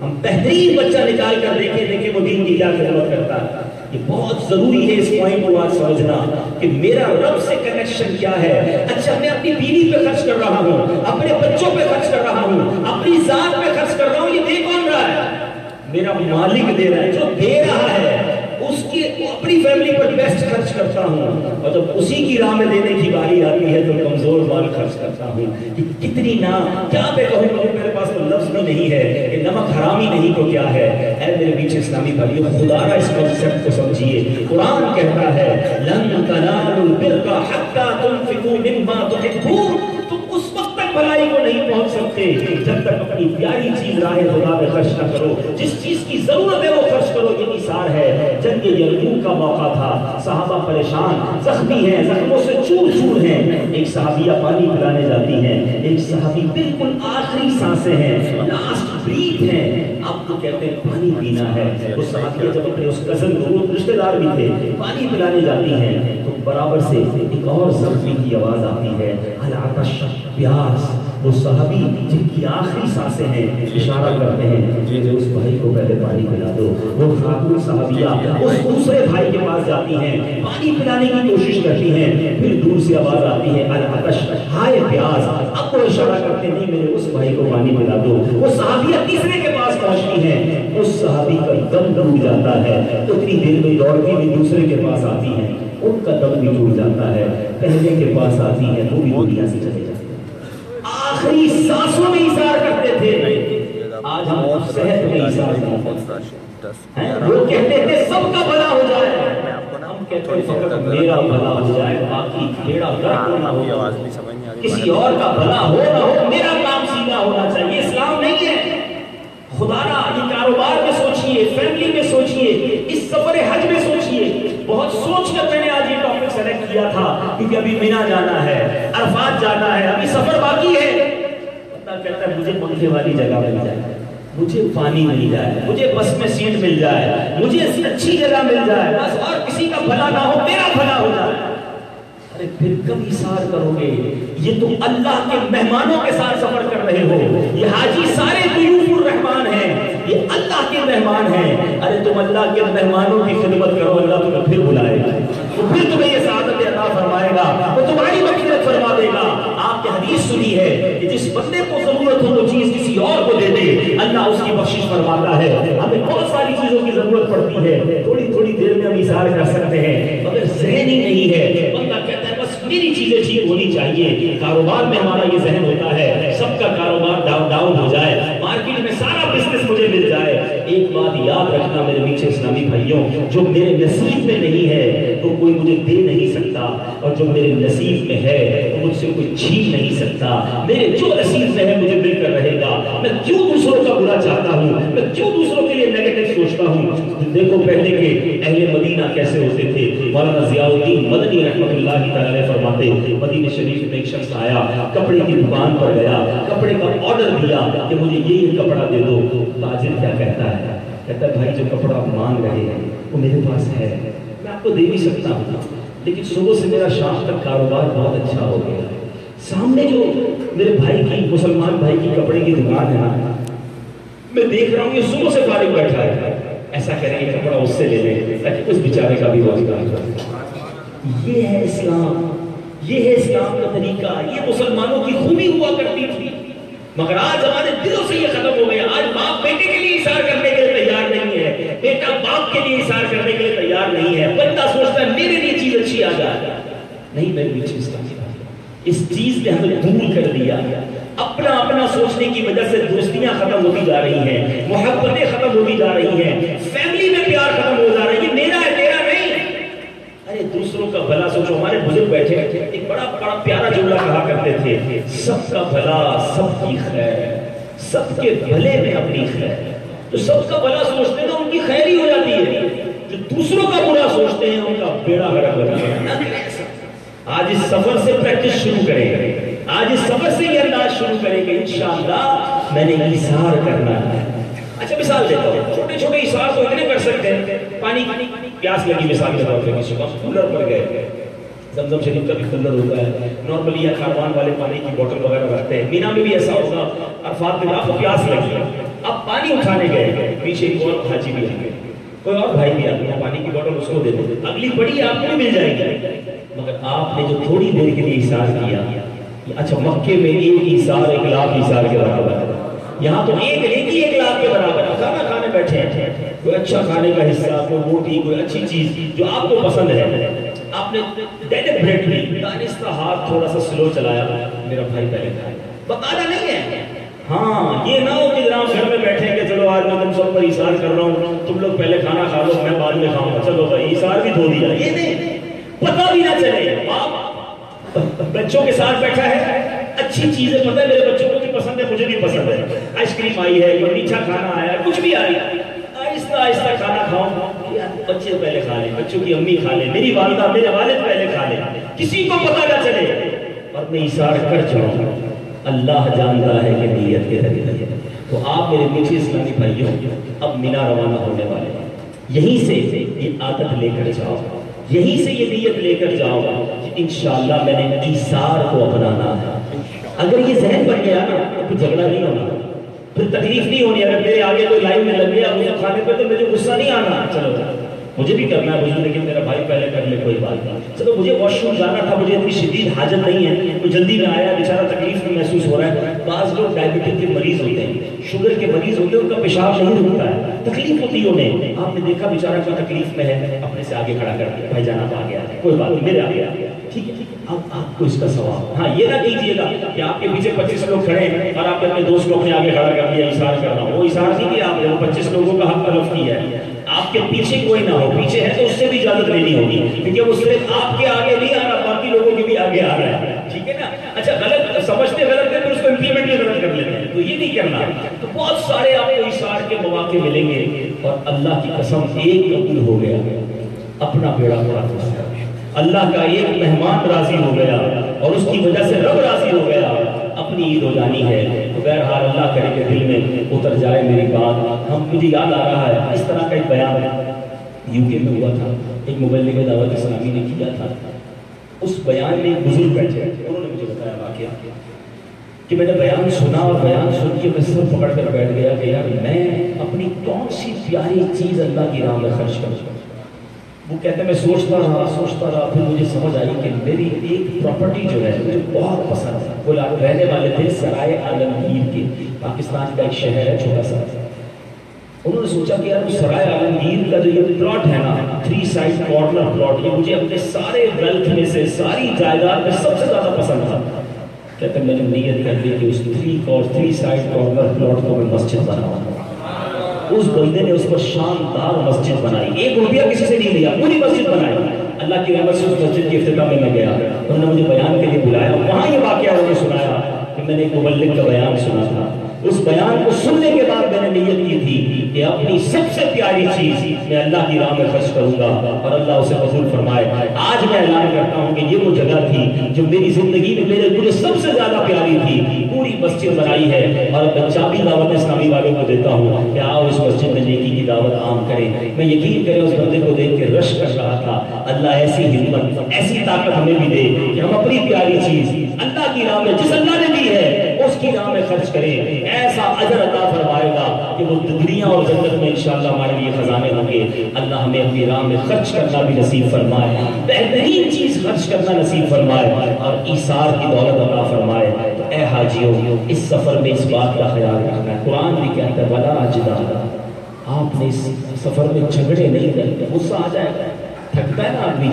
ہم بہترین بچہ نکال کر دیکھیں وہ دین کی کیا خدمت کرتا ہے. یہ بہت ضروری ہے اس پوائنٹ کو آج سمجھنا کہ میرا رب سے کنیکشن کیا ہے. اچھا میں اپنی بیوی پہ خرچ کر رہا ہوں, اپنے بچوں پہ خرچ کر رہا ہوں, اپنی ذات پہ خرچ کر رہا ہوں, یہ دے کون رہا ہے؟ میرا مالک دے رہا ہے. جو دے رہا ہے اس کی اپنی فیملی پر بیسٹ خرچ کرتا ہوں, اور جب اسی کی راہ میں دینے کی باری آتی ہے تو کمزور مال خرچ کرتا ہوں کہ کتنی نہ کیا میں کہوں، میرے پاس تو لفظ بھی نہیں ہے کہ نمک حرامی نہیں تو کیا ہے۔ اے میرے پیچھے اسلامی بھائیو، خدا را اس کنسپٹ کو سمجھیے۔ قرآن کہتا ہے لن تنالوا البر حتی تنفقوا مما تحبون، تم اس وقت تک بھلائی کو نہیں پہنچ سکتے جب تک اپنی پیاری چیز راہ خدا میں خرچ نہ کرو، جس چیز کی ضرورت ہے وہ خرچ کرو۔ یہ مثال ہے، جنگ یرموک کا موقع تھا، صحابہ پریشان زخمی ہیں، زخموں سے چور چور ہیں، ایک صحابیہ پانی پلانے جاتی ہیں، ایک صحابی بالکل آخری سانسیں ہیں، لاسٹ بریتھ ہیں، آپ کو کہتے ہیں پانی پینا ہے۔ وہ صحابیہ جب اپنے اس کزن کو، رشتہ دار بھی تھے، پانی پلانے جاتی ہیں تو برابر سے ایک اور زخمی کی آواز آتی ہے، العطش، پیاس۔ وہ صحابی جن کی آخری سانسیں ہیں اشارہ کرتے ہیں کہ اس بھائی کو پہلے پانی پلا دو۔ وہ خاتون صحابیہ اس دوسرے بھائی کے پاس جاتی ہیں، پانی پلانے کی کوشش کرتی ہیں، پھر دور سے آواز آتی ہے العطش، ہائے پیاس۔ اب وہ اشارہ کرتے ہیں نہیں، میرے اس بھائی کو پانی پلا دو۔ وہ صحابیہ تیسرے کے پاس پہنچتی ہیں، اس صحابی کا دم ٹوٹ جاتا ہے، اتنی دیر میں دوڑتی ہوئی دوسرے کے پاس آتی ہیں، ان کا دم بھی ٹوٹ جاتا ہے، پہلے کے پاس آتی ہے، وہ بھی دنیا سے چلے جاتے ہیں۔ آخری سانسوں میں اظہار کرتے تھے، آج ہم صحت میں اظہار کرتے ہیں۔ وہ کہتے تھے سب کا بھلا ہو جائے، ہم کہتے ہیں فقط میرا بھلا ہو جائے، باقی میرا غرق نہ ہو، کسی اور کا بھلا ہو نہ ہو، میرا کام سیدھا ہونا چاہیے۔ اسلام نہیں ہے۔ خدا را یہ کاروبار میں سوچئے، فیملی میں سوچئے، اس سفر حج میں سوچئے۔ بہت سوچ کر میں نے آج یہ ٹاپک سلیکٹ کیا تھا، کیونکہ ابھی مینا جانا ہے، عرفات جانا ہے، ابھی سفر باقی ہے۔ بندہ کہتا ہے مجھے پنکھے والی جگہ مل جائے، مجھے پانی مل جائے، مجھے بس میں سیٹ مل جائے، مجھے اچھی جگہ مل جائے، بس اور کسی کا بھلا نہ ہو، میرا بھلا ہو جائے۔ ارے پھر کب اِصرار کرو گے؟ یہ تو اللہ کے مہمانوں کے ساتھ سفر کر رہے ہو، یہ حاجی سارے ضیوف الرحمان ہیں، یہ اللہ کے مہمان ہیں۔ ارے تم اللہ کے مہمانوں کی خدمت کرو، اللہ تمہیں پھر بلائے گا، تو پھر تمہیں یہ سعادت عطا فرمائے گا، وہ تمہاری مغفرت فرما دے گا۔ آپ نے حدیث سنی ہے کہ جس بندے کو ضرورت ہو وہ چیز کسی اور کو دے دے، اللہ اس کی بخشش فرماتا ہے۔ ہمیں بہت ساری چیزوں کی ضرورت پڑتی ہے، تھوڑی تھوڑی دیر میں ہم اظہار کر سکتے ہیں، مگر ذہن ہی نہیں ہے۔ بندہ کہتا ہے بس میری چیزیں ٹھیک ہونی چاہیے۔ کاروبار میں ہمارا یہ ذہن ہوتا ہے سب کا کاروبار ڈاؤن ہو جائے، مارکیٹ میں سارا بزنس مجھے مل جائے۔ ایک بات یاد رکھنا میرے میٹھے اسلامی بھائیوں، جو میرے نصیب میں نہیں ہے تو کوئی مجھے دے نہیں سکتا، اور جو میرے نصیب میں ہے تو مجھ سے کوئی چھین نہیں سکتا۔ میرے جو نصیب میں ہے مجھے مل کر رہے گا۔ میں کیوں دوسروں کا برا چاہتا ہوں، میں کیوں دوسروں کے لیے نیگیٹو سوچتا ہوں؟ دیکھو پہلے کے اہل مدینہ کیسے ہوتے تھے۔ مولانا ضیاء الدین مدنی رحمۃ اللہ تعالی فرماتے مدینہ شریف میں ایک شخص آیا، کپڑے کی دکان پر گیا، کپڑے کا آرڈر دیا کہ مجھے یہ کپڑا دے دو۔ تاجر کیا کہتا ہے؟ کہتا ہے بھائی جو کپڑا آپ مانگ رہے ہیں وہ میرے پاس ہے، میں آپ کو دے بھی سکتا ہوں، لیکن صبح سے میرا شام تک کاروبار بہت اچھا ہو گیا۔ سامنے جو میرے بھائی کی، مسلمان بھائی کی کپڑے کی دکان ہے نا، میں دیکھ رہا ہوں یہ صبح سے فارغ بیٹھا ہے، ایسا کریں یہ کپڑا اس سے لے لیں تاکہ اس بیچارے کا بھی روزگار ہو۔ یہ ہے اسلام، یہ ہے اسلام کا طریقہ، یہ مسلمانوں کی خوبی ہوا کرتی تھی، مگر آج ہمارے دلوں سے یہ ختم ہو گیا۔ آج باپ بیٹے کے لیے اثار کرنے کے لیے تیار نہیں ہے، بیٹا باپ کے لیے اثار کرنے کے لیے تیار نہیں ہے۔ بندہ سوچتا ہے میرے لیے چیز اچھی آ جائے، نہیں میرے لیے چیز اچھی آ جائے۔ اس چیز نے ہمیں دور کر دیا، اپنا اپنا سوچنے کی وجہ سے دوستیاں ختم ہوتی جا رہی ہیں، محبتیں ختم ہوتی جا رہی ہیں، فیملی میں پیار ختم ہو جا رہا ہے، یہ میرا ہے تیرا نہیں۔ ارے دوسروں کا بھلا سوچو۔ ہمارے بزرگ بیٹھے ایک بڑا پیارا جملہ کہا کرتے تھے، سب کا بھلا سب کی خیر، سب کے بھلے میں اپنی خیر۔ تو سب کا بھلا سوچتے ہیں تو ان کی خیر ہی ہو جاتی ہے، جو دوسروں کا برا سوچتے ہیں ان کا بیڑا غرق ہو جاتا ہے۔ آج اس سفر سے پریکٹس شروع کریں، آج اس سفر سے یہ انداز شروع کریں کہ انشاءاللہ میں نے اثار کرنا ہے۔ اچھا مثال دیتا ہوں، چھوٹے چھوٹے اثار تو اتنے کر سکتے ہیں، پانی پیاس لگی مثال کے طور پہ کسی کو کولر پر گئے، زمزم شریف کا بھی کولر ہوتا ہے، نارملی یا کاروان والے پانی کی بوتل وغیرہ رکھتے ہیں، مینا میں بھی ایسا ہوگا۔ عرفات میں آپ کو پیاس لگی، اب پانی اٹھانے گئے، پیچھے ایک اور حاجی بھی آ گئے، کوئی اور بھائی بھی آ گیا، پانی کی بوتل اس کو دے دو، اگلی بڑی آپ کو مل جائے گی۔ مگر آپ نے جو تھوڑی دیر کے لیے اثار کیا، اچھا مکے میں ایک اثار 1,00,000 اثار کے برابر ہے، یہاں تو ایک نیکی 1,00,000 کے برابر ہے۔ کھانا کھانے بیٹھے ہیں، کوئی اچھا کھانے کا حصہ، کوئی روٹی، کوئی اچھی چیز جو آپ کو پسند ہے، آپ نے ڈیلیبریٹلی دانستہ ہاتھ تھوڑا سا سلو چلایا، میرا بھائی پہلے کھائے، بتانا نہیں ہے. ہاں یہ نہ ہو کہ جناب گھر میں بیٹھے کہ چلو آج میں تم سب پر ایثار کر رہا ہوں، تم لوگ پہلے کھانا کھا لو میں بعد میں کھاؤں گا، چلو بھائی ایثار بھی دھو دیا. یہ نہیں، پتہ بھی نہ چلے. باپ بچوں کے ساتھ بیٹھا ہے، اچھی چیزیں پتہ ہے میرے بچوں کو بھی پسند ہے، مجھے بھی پسند ہے، آئس کریم آئی ہے، کوئی میٹھا کھانا آیا ہے، کچھ بھی آیا، آہستہ آہستہ کھانا کھاؤں. بچے پہلے کھا لیں، بچوں کی امی کھا لیں، میری والدہ میرے والد پہلے کھا لیں، کسی کو پتہ نہ چلے اور میں ایثار کر جاؤں. اللہ جانتا ہے کہ نیت کے ذریعے. تو آپ میرے میٹھے اسلامی بھائیوں اب مینا روانہ ہونے والے ہیں، یہیں سے یہ عادت لے کر جاؤ، یہیں سے یہ نیت لے کر جاؤ کہ انشاءاللہ میں نے ایثار کو اپنانا ہے. اگر یہ ذہن بن گیا نا تو جھگڑا نہیں ہونا، پھر تکلیف نہیں ہونی. اگر میرے آگے کوئی لائن میں لگ گیا مجھے کھانے پہ تو مجھے غصہ نہیں آنا، چلو مجھے بھی کرنا ہے وضو لیکن میرا بھائی پہلے کر لے، کوئی بات نہیں. چلو مجھے واش روم جانا تھا، مجھے اتنی شدید حاجت نہیں ہے، تو جلدی میں آیا، بیچارہ تکلیف میں محسوس ہو رہا ہے. بعض لوگ ڈائبٹک کے مریض ہوتے ہیں، شوگر کے مریض ہوتے ہیں، ان کا پیشاب نہیں رکتا ہے، تکلیف ہوتی ہے انہیں. آپ نے دیکھا بیچارہ کوئی تکلیف میں ہے، اپنے سے آگے کھڑا کر دیا، بھائی جانا آ گیا، کوئی بات نہیں میرے آگے آ گیا، ٹھیک ہے اب آپ کو اس کا ثواب. ہاں یہ نہ کیجیے گا کہ آپ کے پیچھے 25 لوگ کھڑے ہیں اور آپ نے اپنے دوست کو اپنے آگے کھڑا کر دیا ایثار کر رہا ہوں. وہ ایثار نہیں کیا آپ نے، 25 لوگوں کا حق تلف کیا ہے. آپ کے پیچھے کوئی نہ ہو، پیچھے ہے تو اس سے بھی اجازت لینی ہوگی کیونکہ وہ صرف آپ کے آگے نہیں آ رہا، باقی لوگوں کے بھی آگے آ رہا ہے، ٹھیک ہے نا. اچھا غلط سمجھتے غلط ہے پھر اس کو امپلیمنٹ بھی غلط کر لیتے ہیں، تو یہ نہیں کرنا. تو بہت سارے آپ کو ایثار کے مواقع ملیں گے اور اللہ کی قسم ایک قبول ہو گیا اپنا بیڑا پار ہو گیا، اللہ کا ایک مہمان راضی ہو گیا اور اس کی وجہ سے رب راضی ہو گیا، اپنی عید ہو جانی ہے. تو بہرحال اللہ کرے کہ دل میں اتر جائے میری بات. مجھے یاد آ رہا ہے اس طرح کا ایک بیان یو کے میں ہوا تھا، ایک مبلغ دعوت اسلامی نے کیا تھا. اس بیان میں ایک بزرگ بیٹھے، انہوں نے مجھے بتایا واقعہ کہ میں نے بیان سنا اور بیان سن کے میں سر پکڑ کر بیٹھ گیا کہ یار میں اپنی کون سی پیاری چیز اللہ کی راہ میں خرچ کروں. وہ کہتے ہیں میں سوچتا رہا پھر مجھے سمجھ آئی کہ میری ایک پراپرٹی جو ہے مجھے بہت پسند ہے. وہ رہنے والے تھے سرائے عالمگیر کے، پاکستان کا ایک شہر ہے چھوٹا سا. انہوں نے سوچا کہ یار سرائے عالمگیر کا جو یہ پلاٹ ہے نا، 3 سائڈ کارنر پلاٹ، یہ مجھے اپنے سارے ویلتھ میں سے ساری جائیداد میں سب سے زیادہ پسند تھا. کہتے ہیں میں نے نیت کر لی کہ اس 3 سائڈ کارنر پلاٹ کو میں مسجد بناؤں. اس بندے نے اس پر شاندار مسجد بنائی، 1 روپیہ کسی سے نہیں لیا، پوری مسجد بنائی. اللہ کی رحمت سے اس مسجد کے افتتاح میں گیا، انہوں نے مجھے بیان کے لیے بلایا. وہاں یہ واقعہ انہوں نے سنایا کہ میں نے ایک مبلغ کا بیان سنا تھا. اس بیان کو سننے کے بعد میں نے نیت کی تھی کہ اپنی سب سے پیاری چیز میں اللہ کی راہ میں خرچ کروں گا اور اللہ اسے قبول فرمائے. آج میں اعلان کرتا ہوں کہ یہ وہ جگہ تھی جو میری زندگی میں مجھے سب سے زیادہ پیاری تھی. پوری مسجد بنائی ہے اور اب چابی دعوت اسلامی والوں کو دیتا ہوں کہ آؤ اس مسجد میں نیکی کی دعوت عام کریں. میں یقین کریں اس بندے کو دیکھ کے رش کر رہا تھا. اللہ ایسی ہمت ایسی طاقت ہمیں بھی دے کہ ہم اپنی پیاری چیز اللہ کی راہ میں جس اللہ نے دی ہے اس کی راہ میں خرچ کریں. ایسا اجر عطا فرمائے گا کہ وہ دنیا اور جنت میں انشاءاللہ ہمارے لیے خزانے ہوں گے. اللہ ہمیں اپنی راہ میں خرچ کرنا بھی نصیب فرمائے، بہترین چیز خرچ کرنا نصیب فرمائے اور ایثار کی دولت عطا فرمائے. تو اے حاجیوں اس سفر میں اس بات کا خیال رکھنا ہے. قرآن بھی کہتا ہے ولا جدال، آپ نے اس سفر میں جھگڑے نہیں کرنے. غصہ آ جائے گا، تھکتا ہے نا آدمی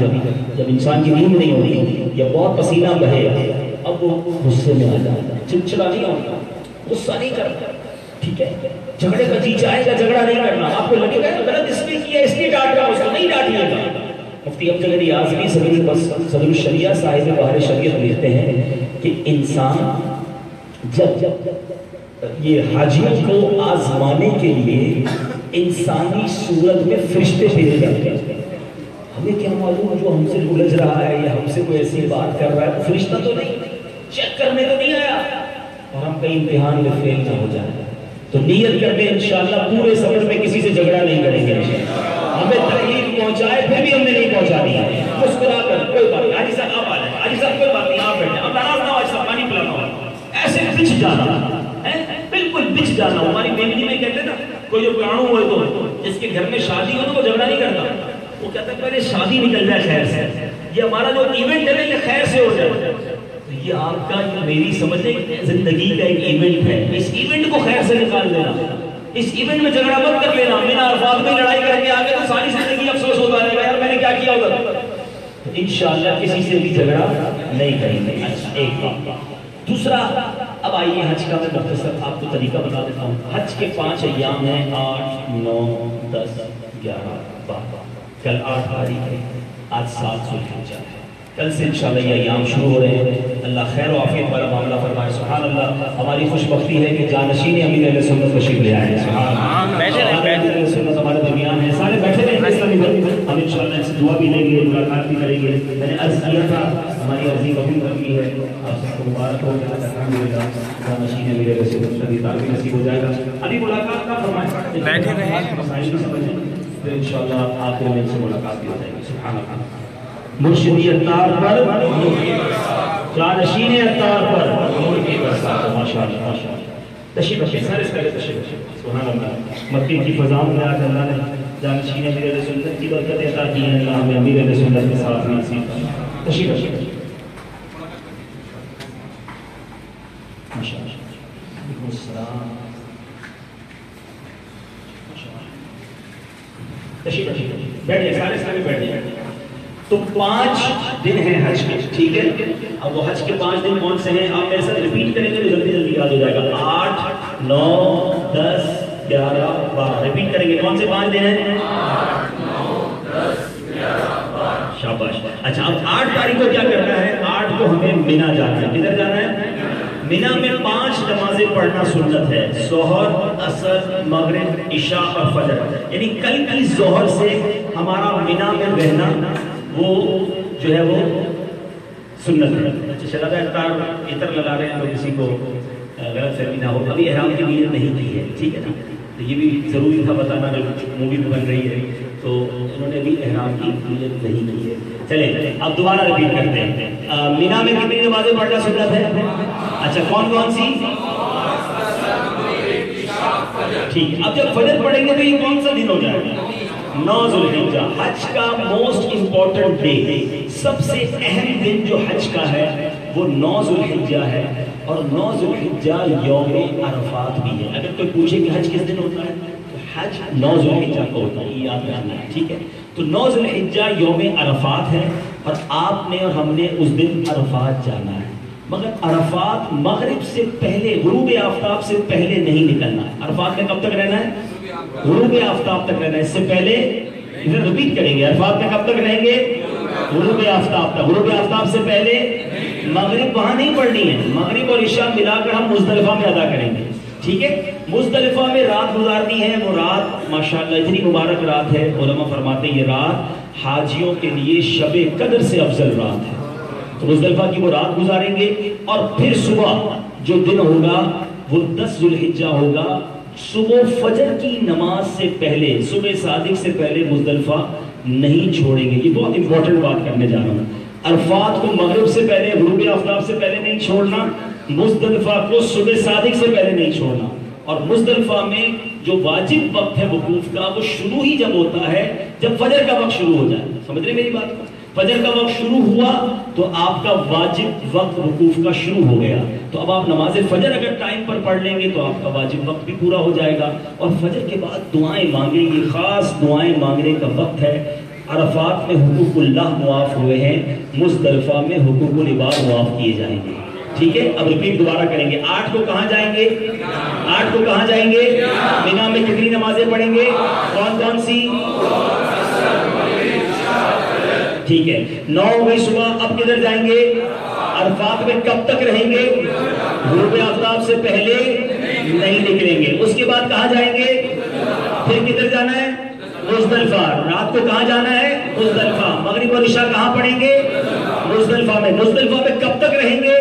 جب انسان کی نیند نہیں ہوتی یا بہت پسینہ بہے، اب وہ غصے میں آ جائے گا، چڑچڑا نہیں ہوگا، غصہ نہیں کرنا، ٹھیک ہے. جھگڑے کا جی چاہے گا، جھگڑا نہیں کرنا. آپ کو لگے گا غلط اس نے کیا اس لیے ڈانٹ رہا، اس کو نہیں ڈانٹیے گا. مفتی افضل علی اعظمی صدر الشریعہ صاحب بہار شریعت لکھتے ہیں کہ انسان جب یہ حاجیوں کو آزمانے کے لیے انسانی صورت میں فرشتے بھیجے جاتے ہیں. ہمیں کیا معلوم جو ہم سے الجھ رہا ہے یا ہم سے کوئی ایسی بات کر رہا ہے فرشتہ تو نہیں، چیک کرنے تو نہیں آیا اور ہم کہیں امتحان میں فیل نہ ہو جائیں. تو نیت کر لیں انشاءاللہ پورے سفر میں کسی سے جھگڑا نہیں کریں گے. ہمیں تکلیف پہنچائے پھر بھی ہم نے نہیں پہنچانی ہے. مسکرا کر کوئی بات نہیں، حاجی صاحب آپ آ جائیں، حاجی صاحب کوئی بات نہیں آپ بیٹھیں، اب ناراض نہ ہو، حاجی صاحب پانی پلانا ہو. ایسے بچ جانا، بالکل بچ جانا. ہماری بیوی میں کہتے ہیں نا کوئی جو پرانو ہوئے تو جس کے گھر میں شادی ہو تو وہ جھگڑا نہیں کرتا، وہ کہتا ہے پہلے شادی نکل جائے خیر سے، یہ ہمارا جو ایونٹ ہے یہ خیر سے ہو جائے. یہ آپ کا میری سمجھنے زندگی کا ایک ایونٹ ہے، اس ایونٹ کو خیر سے نکال دینا، اس ایونٹ میں جھگڑا مت کر لینا. مینا عرفات میں لڑائی کر کے آگے تو ساری زندگی افسوس ہوتا رہے گا یار میں نے کیا کیا ہوگا. تو انشاءاللہ کسی سے بھی جھگڑا نہیں کریں گے. اچھا ایک بات. دوسرا اب آئیے حج کا میں مختصر آپ کو طریقہ بتا دیتا ہوں. حج کے 5 ایام ہیں 8 9 10 11 12. کل 8 تاریخ ہے, آج 7 ذوالحجہ ہے. کل سے انشاءاللہ یہ ایام شروع ہو رہے ہیں. اللہ خیر و عافیت والا معاملہ فرمائے. سبحان اللہ. ہماری خوش بختی ہے کہ جانشین امیر اہل سنت تشریف لے آئے ہیں. سبحان اللہ. بیٹھے رہے سنت ہمارے درمیان ہے, سارے بیٹھے رہے. ہم انشاءاللہ ان سے دعا بھی لیں گے, ملاقات بھی کریں گے. میں نے عرض کیا تھا ہماری عرضی قبول کر لی ہے. آپ سب کو مبارک ہو. الحمدللہ جانشین امیر اہل سنت کا دیدار بھی نصیب ہو جائے گا. ابھی ملاقات کا فرمائے, بیٹھے رہے مسائل بھی سمجھیں, پھر انشاءاللہ آخر میں ان سے ملاقات بھی ہو جائے گی. سبحان اللہ. مرشدی اتار پر جانشین اتار پر ماشاءاللہ ماشاءاللہ. تشریف رکھیں سارے سارے تشریف رکھیں. سبحان اللہ. مکے کی فضاؤں میں آج اللہ نے جانشین امیر اہل سنت کی برکت عطا کی ہے. اللہ ہمیں امیر اہل سنت کے ساتھ نصیب فرمائے. تشریف رکھیں. ماشاءاللہ. وعلیکم السلام. تشریف رکھیں. بیٹھیں سارے سارے بیٹھیں. تو 5 دن ہیں حج کے, ٹھیک ہے. اب وہ حج کے 5 دن کون سے ہیں آپ میرے ساتھ ریپیٹ کریں گے تو جلدی جلدی یاد ہو جائے گا. 8 9 10 11 12. ریپیٹ کریں گے. کون سے 5 دن ہیں؟ 8 9 10 11 12. شاباش. اچھا اب 8 تاریخ کو کیا کرنا ہے؟ 8 کو ہمیں مینا جانا ہے. کدھر جانا ہے؟ مینا میں 5 نمازیں پڑھنا سنت ہے. ظہر, عصر, مغرب, عشاء اور فجر. یعنی کل کی ظہر سے ہمارا مینا میں رہنا وہ جو ہے وہ سنت ہے. اچھا چلا گیا عطر لگا رہے ہیں تو کسی کو غلط فہمی نہ ہو. ابھی احرام کی نیت نہیں کی ہے, ٹھیک ہے نا. تو یہ بھی ضروری تھا بتانا, مووی بھی بن رہی ہے تو انہوں نے بھی احرام کی نیت نہیں کی ہے. چلیں اب دوبارہ ریپیٹ کرتے ہیں. مینا میں کتنی نمازیں پڑھنا سنت ہے؟ اچھا کون کون سی؟ ٹھیک ہے. اب جب فجر پڑھیں گے تو یہ کون سا دن ہو جائے گا؟ 9 ذوالحجہ. حج کا موسٹ امپورٹنٹ ڈے, سب سے اہم دن جو حج کا ہے وہ 9 ذوالحجہ ہے. اور 9 ذوالحجہ یوم عرفات بھی ہے. اگر کوئی پوچھے کہ حج کس دن ہوتا ہے تو حج 9 ذوالحجہ کو ہوتا ہے, یہ یاد رکھنا ہے, ٹھیک ہے. تو 9 ذوالحجہ یوم عرفات ہے اور آپ نے اور ہم نے اس دن عرفات جانا ہے. مگر عرفات مغرب سے پہلے, غروب آفتاب سے پہلے نہیں نکلنا ہے. عرفات میں کب تک رہنا ہے؟ غروب آفتاب تک رہنا ہے. اس سے پہلے ادھر ریپیٹ کریں گے. عرفات میں کب تک رہیں گے؟ غروب آفتاب تک. غروب آفتاب سے پہلے مغرب وہاں نہیں پڑھنی ہے. مغرب اور عشاء ملا کر ہم مزدلفہ میں ادا کریں گے, ٹھیک ہے. مزدلفہ میں رات گزارنی ہے. وہ رات ماشاءاللہ اتنی مبارک رات ہے, علماء فرماتے ہیں یہ رات حاجیوں کے لیے شب قدر سے افضل رات ہے. تو مزدلفہ کی وہ رات گزاریں گے اور پھر صبح جو دن ہوگا وہ 10 ذوالحجہ ہوگا. صبح فجر کی نماز سے پہلے, صبح صادق سے پہلے مزدلفہ نہیں چھوڑیں گے. یہ بہت امپورٹنٹ بات کرنے جا رہا ہوں. عرفات کو مغرب سے پہلے, غروب آفتاب سے پہلے نہیں چھوڑنا. مزدلفہ کو صبح صادق سے پہلے نہیں چھوڑنا. اور مزدلفہ میں جو واجب وقت ہے وقوف کا وہ شروع ہی جب ہوتا ہے جب فجر کا وقت شروع ہو جائے. سمجھ رہے میری بات کو؟ فجر کا وقت شروع ہوا تو آپ کا واجب وقت وقوف کا شروع ہو گیا. تو اب آپ نماز فجر اگر ٹائم پر پڑھ لیں گے تو آپ کا واجب وقت بھی پورا ہو جائے گا. اور فجر کے بعد دعائیں مانگیں, یہ خاص دعائیں مانگنے کا وقت ہے. عرفات میں حقوق اللہ معاف ہوئے ہیں, مزدلفہ میں حقوق العباد معاف کیے جائیں گے, ٹھیک ہے. اب ریپیٹ دوبارہ کریں گے. 8 کو کہاں جائیں گے؟ 8 کو کہاں جائیں گے؟ مینا میں کتنی نمازیں پڑھیں گے؟ کون کون سی؟ ٹھیک ہے. 9 بجے صبح. اب کدھر جائیں گے؟ عرفات میں کب تک رہیں گے؟ غروب آفتاب سے پہلے نہیں نکلیں گے. اس کے بعد کہاں جائیں گے؟ پھر کدھر جانا ہے؟ مزدلفہ. رات کو کہاں جانا ہے؟ مزدلفہ. مغرب اور عشاء کہاں پڑھیں گے؟ مزدلفہ میں. مزدلفہ میں کب تک رہیں گے؟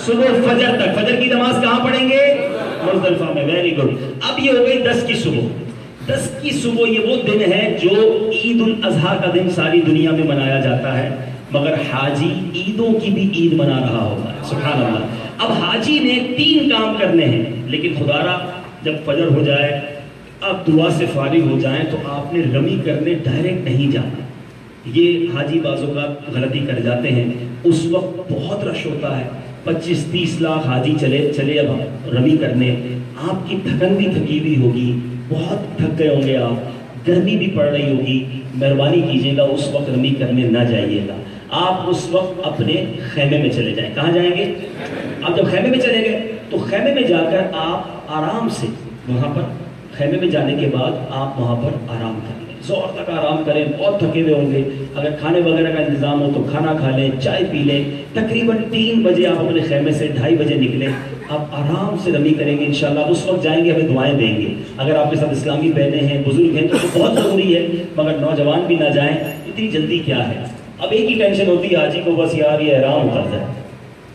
صبح فجر تک. فجر کی نماز کہاں پڑھیں گے؟ مزدلفہ میں. Very good. اب یہ ہو گئی 10 کی صبح. 10 کی صبح یہ وہ دن ہے جو عید الاضحیٰ کا دن ساری دنیا میں منایا جاتا ہے, مگر حاجی عیدوں کی بھی عید منا رہا ہوتا ہے. سبحان اللہ. اب حاجی نے 3 کام کرنے ہیں, لیکن خدا را جب فجر ہو جائے, آپ دعا سے فارغ ہو جائیں تو آپ نے رمی کرنے ڈائریکٹ نہیں جانا. یہ حاجی بازوں کا غلطی کر جاتے ہیں. اس وقت بہت رش ہوتا ہے, 25-30 لاکھ حاجی چلے اب رمی کرنے. آپ کی تھکن بھی تھکی ہوئی ہوگی, بہت تھک گئے ہوں گے آپ, گرمی بھی پڑ رہی ہوگی, مہربانی کیجیے گا اس وقت رمی کرنے نہ جائیے گا. آپ اس وقت اپنے خیمے میں چلے جائیں. کہاں جائیں گے؟ آپ جب خیمے میں چلے گئے تو خیمے میں جا کر آپ آرام سے وہاں پر خیمے میں جانے کے بعد آپ وہاں پر آرام کر لیں. زور تک آرام کریں. بہت تھکے ہوئے ہوں گے. اگر کھانے وغیرہ کا انتظام ہو تو کھانا کھا لیں, چائے پی لیں. تقریباً 3 بجے آپ اپنے خیمے سے 2:30 بجے نکلیں. آپ آرام سے رمی کریں گے انشاءاللہ. اس وقت جائیں گے, ہمیں دعائیں دیں گے. اگر آپ کے ساتھ اسلامی بہنیں ہیں, بزرگ ہیں, تو بہت ضروری ہے, مگر نوجوان بھی نہ جائیں. اتنی جلدی کیا ہے؟ اب ایک ہی ٹینشن ہوتی ہے حاجی کو, بس یار یہ احرام اتر جائے.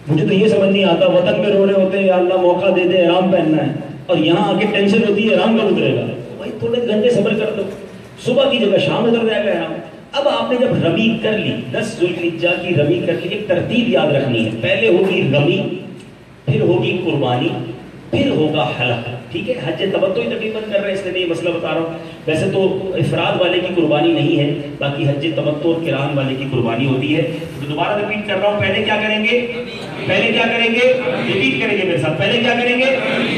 مجھے تو یہ سمجھ نہیں آتا, وطن میں رو رہے ہوتے ہیں یا اللہ موقع دے دے احرام پہننا ہے, اور یہاں آ کے ٹینشن ہوتی ہے احرام کب اترے گا. بھائی تھوڑے گھنٹے صبر کر دو, صبح کی جگہ شام اتر جائے گا احرام. اب آپ نے جب رمی کر لی, 10 ذوالحجہ کی رمی کر لی, ایک ترتیب یاد رکھنی ہے. پہلے ہوگی رمی, پھر ہوگی قربانی, پھر ہوگا حلق. ٹھیک ہے, حج تمتع تقریباً کر رہے ہیں اس لیے یہ مسئلہ بتا رہا ہوں. ویسے تو افراد والے کی قربانی نہیں ہے, باقی حج تمتع اور قران والے کی قربانی ہوتی ہے. تو دوبارہ ریپیٹ کر رہا ہوں, پہلے کیا کریں گے؟ پہلے کیا کریں گے؟ ریپیٹ کریں گے میرے ساتھ. پہلے کیا کریں گے؟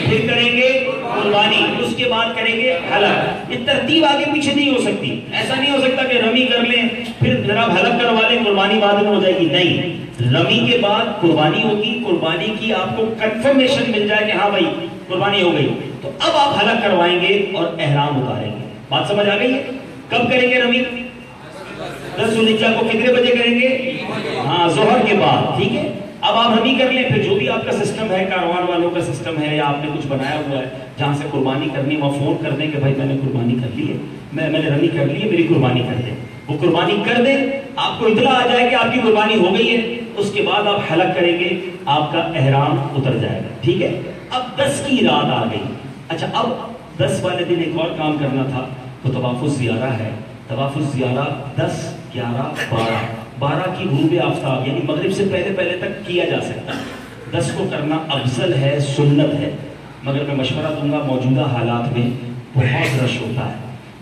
پھر کریں گے قربانی, اس کے بعد کریں گے حلق. یہ ترتیب آگے پیچھے نہیں ہو سکتی. ایسا نہیں ہو سکتا کہ رمی کر لیں پھر جناب حلق کروا لیں, قربانی بعد میں ہو جائے گی. نہیں, رمی کے بعد قربانی ہوگی. قربانی کی آپ کو کنفرمیشن مل جائے کہ ہاں بھائی قربانی ہو گئی, تو اب آپ حلق کروائیں گے اور احرام اتاریں گے. بات سمجھ آ گئی ہے؟ کب کریں گے رمی؟ 10 ذوالحجہ کو. کتنے بجے کریں گے؟ ہاں, ظہر کے بعد. ٹھیک ہے, اب آپ رمی کر لیں. پھر جو بھی آپ کا سسٹم ہے, کاروان والوں کا سسٹم ہے, یا آپ نے کچھ بنایا ہوا ہے جہاں سے قربانی کرنی, وہاں فون کر دیں کہ بھائی میں نے قربانی کر لی ہے, میں نے رمی کر لی ہے, میری قربانی کر دیں. وہ قربانی کر دیں, آپ کو اطلاع آ جائے کہ آپ کی قربانی ہو گئی ہے. اس کے بعد آپ حلق کریں گے, آپ کا احرام اتر جائے گا. ٹھیک ہے, اب 10 کی رات آ گئی. اچھا, اب 10 والے دن ایک اور کام کرنا تھا, وہ طواف الزیارہ ہے. طواف الزیارہ 10, 11, 12 کی غروب آفتاب یعنی مغرب سے پہلے تک کیا جا سکتا ہے. 10 کو کرنا افضل ہے, سنت ہے, مگر میں مشورہ دوں گا موجودہ حالات میں بہت رش ہوتا ہے.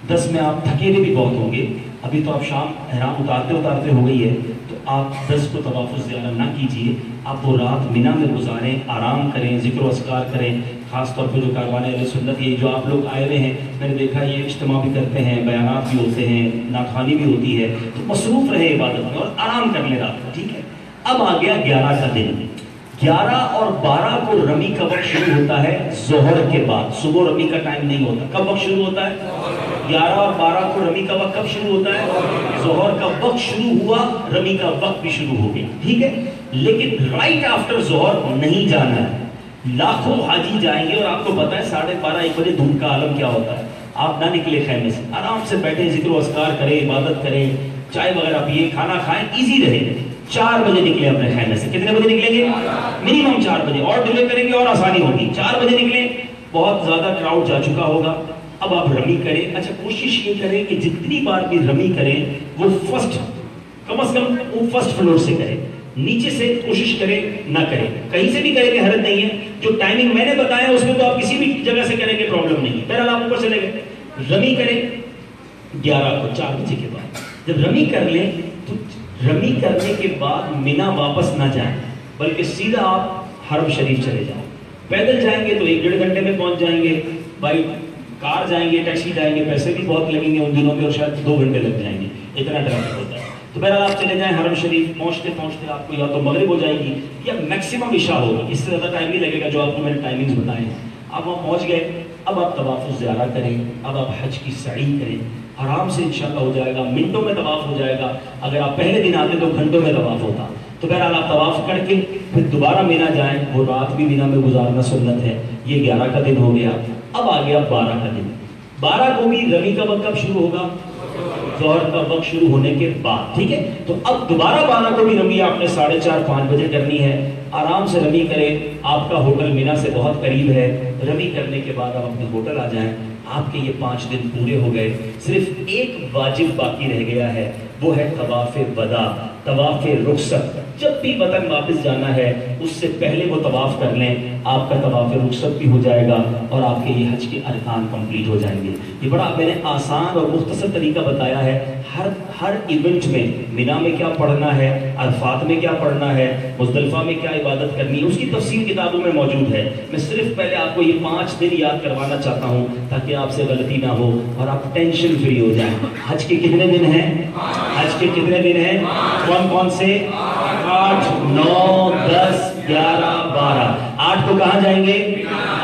10 میں آپ تھکے بھی بہت ہوں گے. ابھی تو آپ شام احرام اتارتے ہو گئی ہے, تو آپ 10 کو طواف الزیارہ نہ کیجیے. آپ وہ رات مینا میں گزاریں, آرام کریں, ذکر و اذکار کریں. خاص طور پہ جو کاروان اہل سنت, یہ جو آپ لوگ آئے ہوئے ہیں, میں نے دیکھا یہ اجتماع بھی کرتے ہیں, بیانات بھی ہوتے ہیں, ناخوانی بھی ہوتی ہے, تو مصروف رہے عبادت میں اور آرام کر لیں رات کو. ٹھیک ہے, اب آ گیا 11 کا دن. 11 اور 12 کو رمی کا وقت شروع ہوتا ہے ظہر کے بعد. صبح رمی کا ٹائم نہیں ہوتا. کب وقت شروع ہوتا ہے؟ 11 اور 12 کو رمی کا وقت کب شروع ہوتا ہے؟ ظہر کا وقت شروع ہوا, رمی کا وقت بھی شروع ہو گیا. ٹھیک ہے, لیکن رائٹ آفٹر ظہر نہیں جانا ہے. لاکھوں حاجی جائیں گے, اور آپ کو پتا ہے 12:30 1 بجے دھوپ کا عالم کیا ہوتا ہے. آپ نہ نکلے خیمے سے, آرام سے بیٹھے, ذکر و اذکار کریں, عبادت کریں, چائے وغیرہ پیے, کھانا کھائیں, ایزی رہے. 4 بجے نکلیں اپنے خیمے سے. کتنے بجے نکلیں گے؟ منیمم 4 بجے. اور ڈیلے کریں گے اور آسانی ہوگی. 4 بجے نکلیں, بہت زیادہ کراؤڈ جا چکا ہوگا. اب آپ رمی کریں. اچھا, کوشش یہ کریں کہ جتنی بار بھی رمی کریں وہ کم از کم وہ فرسٹ فلور سے کریں, نیچے سے کوشش کریں نہ کریں. کہیں سے بھی کریں گے حرج نہیں ہے. جو ٹائمنگ میں نے بتایا اس میں تو آپ کسی بھی جگہ سے کریں گے پرابلم نہیں ہے. بہرحال آپ اوپر چلے گئے, رمی کریں 11 کو 4 بجے کے بعد. جب رمی کر لیں تو رمی کرنے کے بعد مینا واپس نہ جائیں, بلکہ سیدھا آپ حرم شریف چلے جائیں. پیدل جائیں گے تو 1-1.5 گھنٹے میں پہنچ جائیں گے. بائی کار جائیں گے, ٹیکسی جائیں گے, پیسے بھی بہت لگیں گے ان دنوں میں, اور شاید 2 گھنٹے لگ جائیں گے, اتنا ٹریفک ہوتا ہے. تو بہرحال آپ چلے جائیں حرم شریف. پہنچتے آپ کو یا تو مغرب ہو جائے گی یا میکسیمم عشاء ہوگی. اس سے زیادہ ٹائم نہیں لگے گا جو آپ کو میں نے ٹائمنگز بتائے ہیں. آپ وہاں پہنچ گئے, اب آپ طواف الزیارہ کریں, اب آپ حج کی سعی کریں. آرام سے انشاءاللہ ہو جائے گا, منٹوں میں طواف ہو جائے گا. اگر آپ پہلے دن آتے تو گھنٹوں میں طواف ہوتا. تو بہرحال آپ طواف کر کے پھر دوبارہ مینا جائیں. وہ رات بھی مینا میں گزارنا سنت ہے. یہ 11 کا دن ہو گیا. اب آ گیا 12 کا دن. 12 کو بھی رمی کا وقت کب شروع ہوگا؟ ظہر کا وقت شروع ہونے کے بعد. ٹھیک ہے, تو اب دوبارہ 12 کو بھی رمی آپ نے 4:30-5 بجے کرنی ہے. آرام سے رمی کریں. آپ کا ہوٹل مینا سے بہت قریب ہے. رمی کرنے کے بعد آپ اپنے ہوٹل آ جائیں. آپ کے یہ 5 دن پورے ہو گئے. صرف ایک واجب باقی رہ گیا ہے, وہ ہے طواف وداع, طواف رخصت. جب بھی وطن واپس جانا ہے اس سے پہلے وہ طواف کر لیں، آپ کا طواف رخصت بھی ہو جائے گا اور آپ کے یہ حج کے ارکان کمپلیٹ ہو جائیں گے۔ یہ بڑا میں نے آسان اور مختصر طریقہ بتایا ہے۔ ہر ایونٹ میں مینا میں کیا پڑھنا ہے، عرفات میں کیا پڑھنا ہے، مزدلفہ میں کیا عبادت کرنی ہے، اس کی تفصیل کتابوں میں موجود ہے۔ میں صرف پہلے آپ کو یہ 5 دن یاد کروانا چاہتا ہوں تاکہ آپ سے غلطی نہ ہو اور آپ ٹینشن فری ہو جائیں۔ حج کے کتنے دن ہیں؟ حج کے کتنے دن ہیں؟ کون کون سے؟ 8، 9، 10، 11، 12۔ 8 کو کہاں جائیں گے؟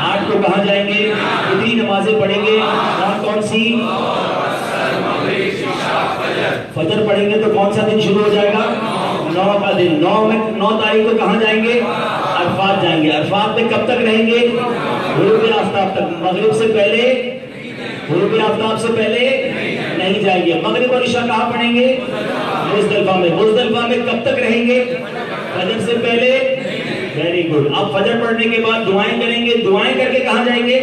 8 کو کہاں جائیں گے؟ کتنی نمازیں پڑھیں گے؟ کون کون سی؟ فجر پڑھیں گے تو کون سا دن شروع ہو جائے گا؟ 9 کا دن۔ 9 تاریخ کو کہاں جائیں گے؟ عرفات جائیں گے۔ عرفات میں کب تک رہیں گے؟ غروب آفتاب تک۔ مغرب سے پہلے، غروب آفتاب سے پہلے نہیں جائیں گے۔ مغرب اور عشاء کہاں پڑھیں گے؟ مزدلفہ میں۔ مزدلفہ میں کب تک رہیں گے؟ فجر سے پہلے۔ Very good. اب فجر پڑھنے کے بعد دعائیں کریں گے۔ دعائیں کر کے کہاں جائیں گے؟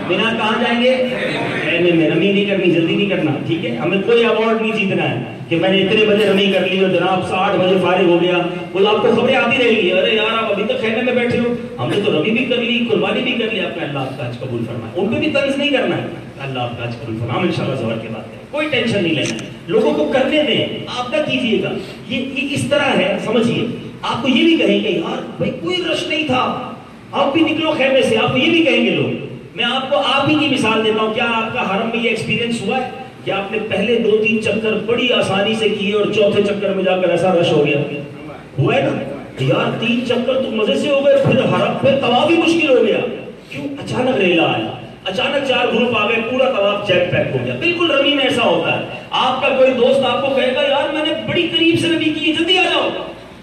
مینا۔ کہاں جائیں گے؟ میں رمی نہیں کرنی، جلدی نہیں کرنا، ٹھیک ہے؟ ہمیں کوئی ایوارڈ نہیں جیتنا ہے کہ میں نے اتنے بجے رمی کر لی اور جناب 8 بجے فارغ ہو گیا۔ وہ آپ کو خبریں آتی رہیں گی، ارے یار آپ ابھی تک خیمے میں بیٹھے ہو، ہم نے تو رمی بھی کر لی، قربانی بھی کر لی۔ آپ کا اللہ آپ کا حج قبول فرمائے۔ ان پہ بھی طنز نہیں کرنا ہے، اللہ آپ کا حج قبول فرمائے۔ ہم انشاءاللہ ظہر کے بعد کریں، کوئی ٹینشن نہیں لینا ہے، لوگوں کو کرنے دیں، آپ نہ کیجیے گا۔ یہ اس طرح ہے، سمجھیے۔ آپ کو یہ بھی کہیں گے یار بھائی کوئی رش نہیں تھا، آپ بھی نکلو خیمے سے، آپ کو یہ بھی کہیں گے لوگ۔ میں آپ کو آپ ہی کی مثال دیتا ہوں۔ کیا آپ کا حرم میں یہ ایکسپیرینس ہوا ہے کہ آپ نے پہلے 2-3 چکر بڑی آسانی سے کیے اور چوتھے چکر میں جا کر ایسا رش ہو گیا؟ ہوا ہے نا یار، 3 چکر تو مزے سے ہو گئے، پھر حرم پہ طواف ہی مشکل ہو گیا۔ کیوں؟ اچانک ریلا آیا، اچانک 4 گروپ آ گئے، پورا طواف جیک پیک ہو گیا۔ بالکل رمی میں ایسا ہوتا ہے۔ آپ کا کوئی دوست آپ کو کہے گا یار میں نے بڑی قریب سے رمی کی ہے، جلدی آ جاؤ،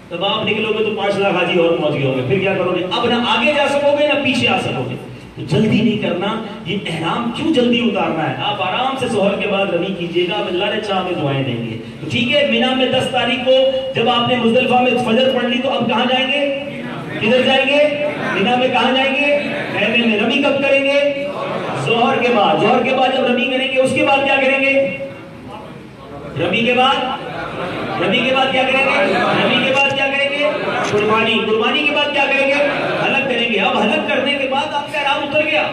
تب آپ نکلو گے تو 5 لاکھ حاجی اور پہنچ گئے ہوں گے۔ پھر کیا کرو گے؟ اب نہ آگے جا سکو گے نہ پیچھے آ سکو گے۔ تو جلدی نہیں کرنا۔ یہ احرام کیوں جلدی اتارنا ہے؟ آپ آرام سے ظہر کے بعد رمی کیجیے گا، اللہ نے چاہا ہمیں دعائیں دیں گے۔ تو ٹھیک ہے، مینا میں 10 تاریخ کو جب آپ نے مزدلفہ میں فجر پڑھ لی تو اب کہاں جائیں گے؟ کدھر جائیں گے؟ مینا میں۔ کہاں جائیں گے؟ خیمے میں۔ رمی کب کریں گے؟ ظہر کے بعد۔ ظہر کے بعد جب رمی کریں گے اس کے بعد کیا کریں گے؟ رمی کے بعد کیا کریں گے؟ رمی کے بعد کیا کریں گے؟ قربانی۔ قربانی کے بعد کیا کریں گے؟ حلق کریں گے۔ اب حلق کرنے کے بعد آپ کا احرام اتر گیا،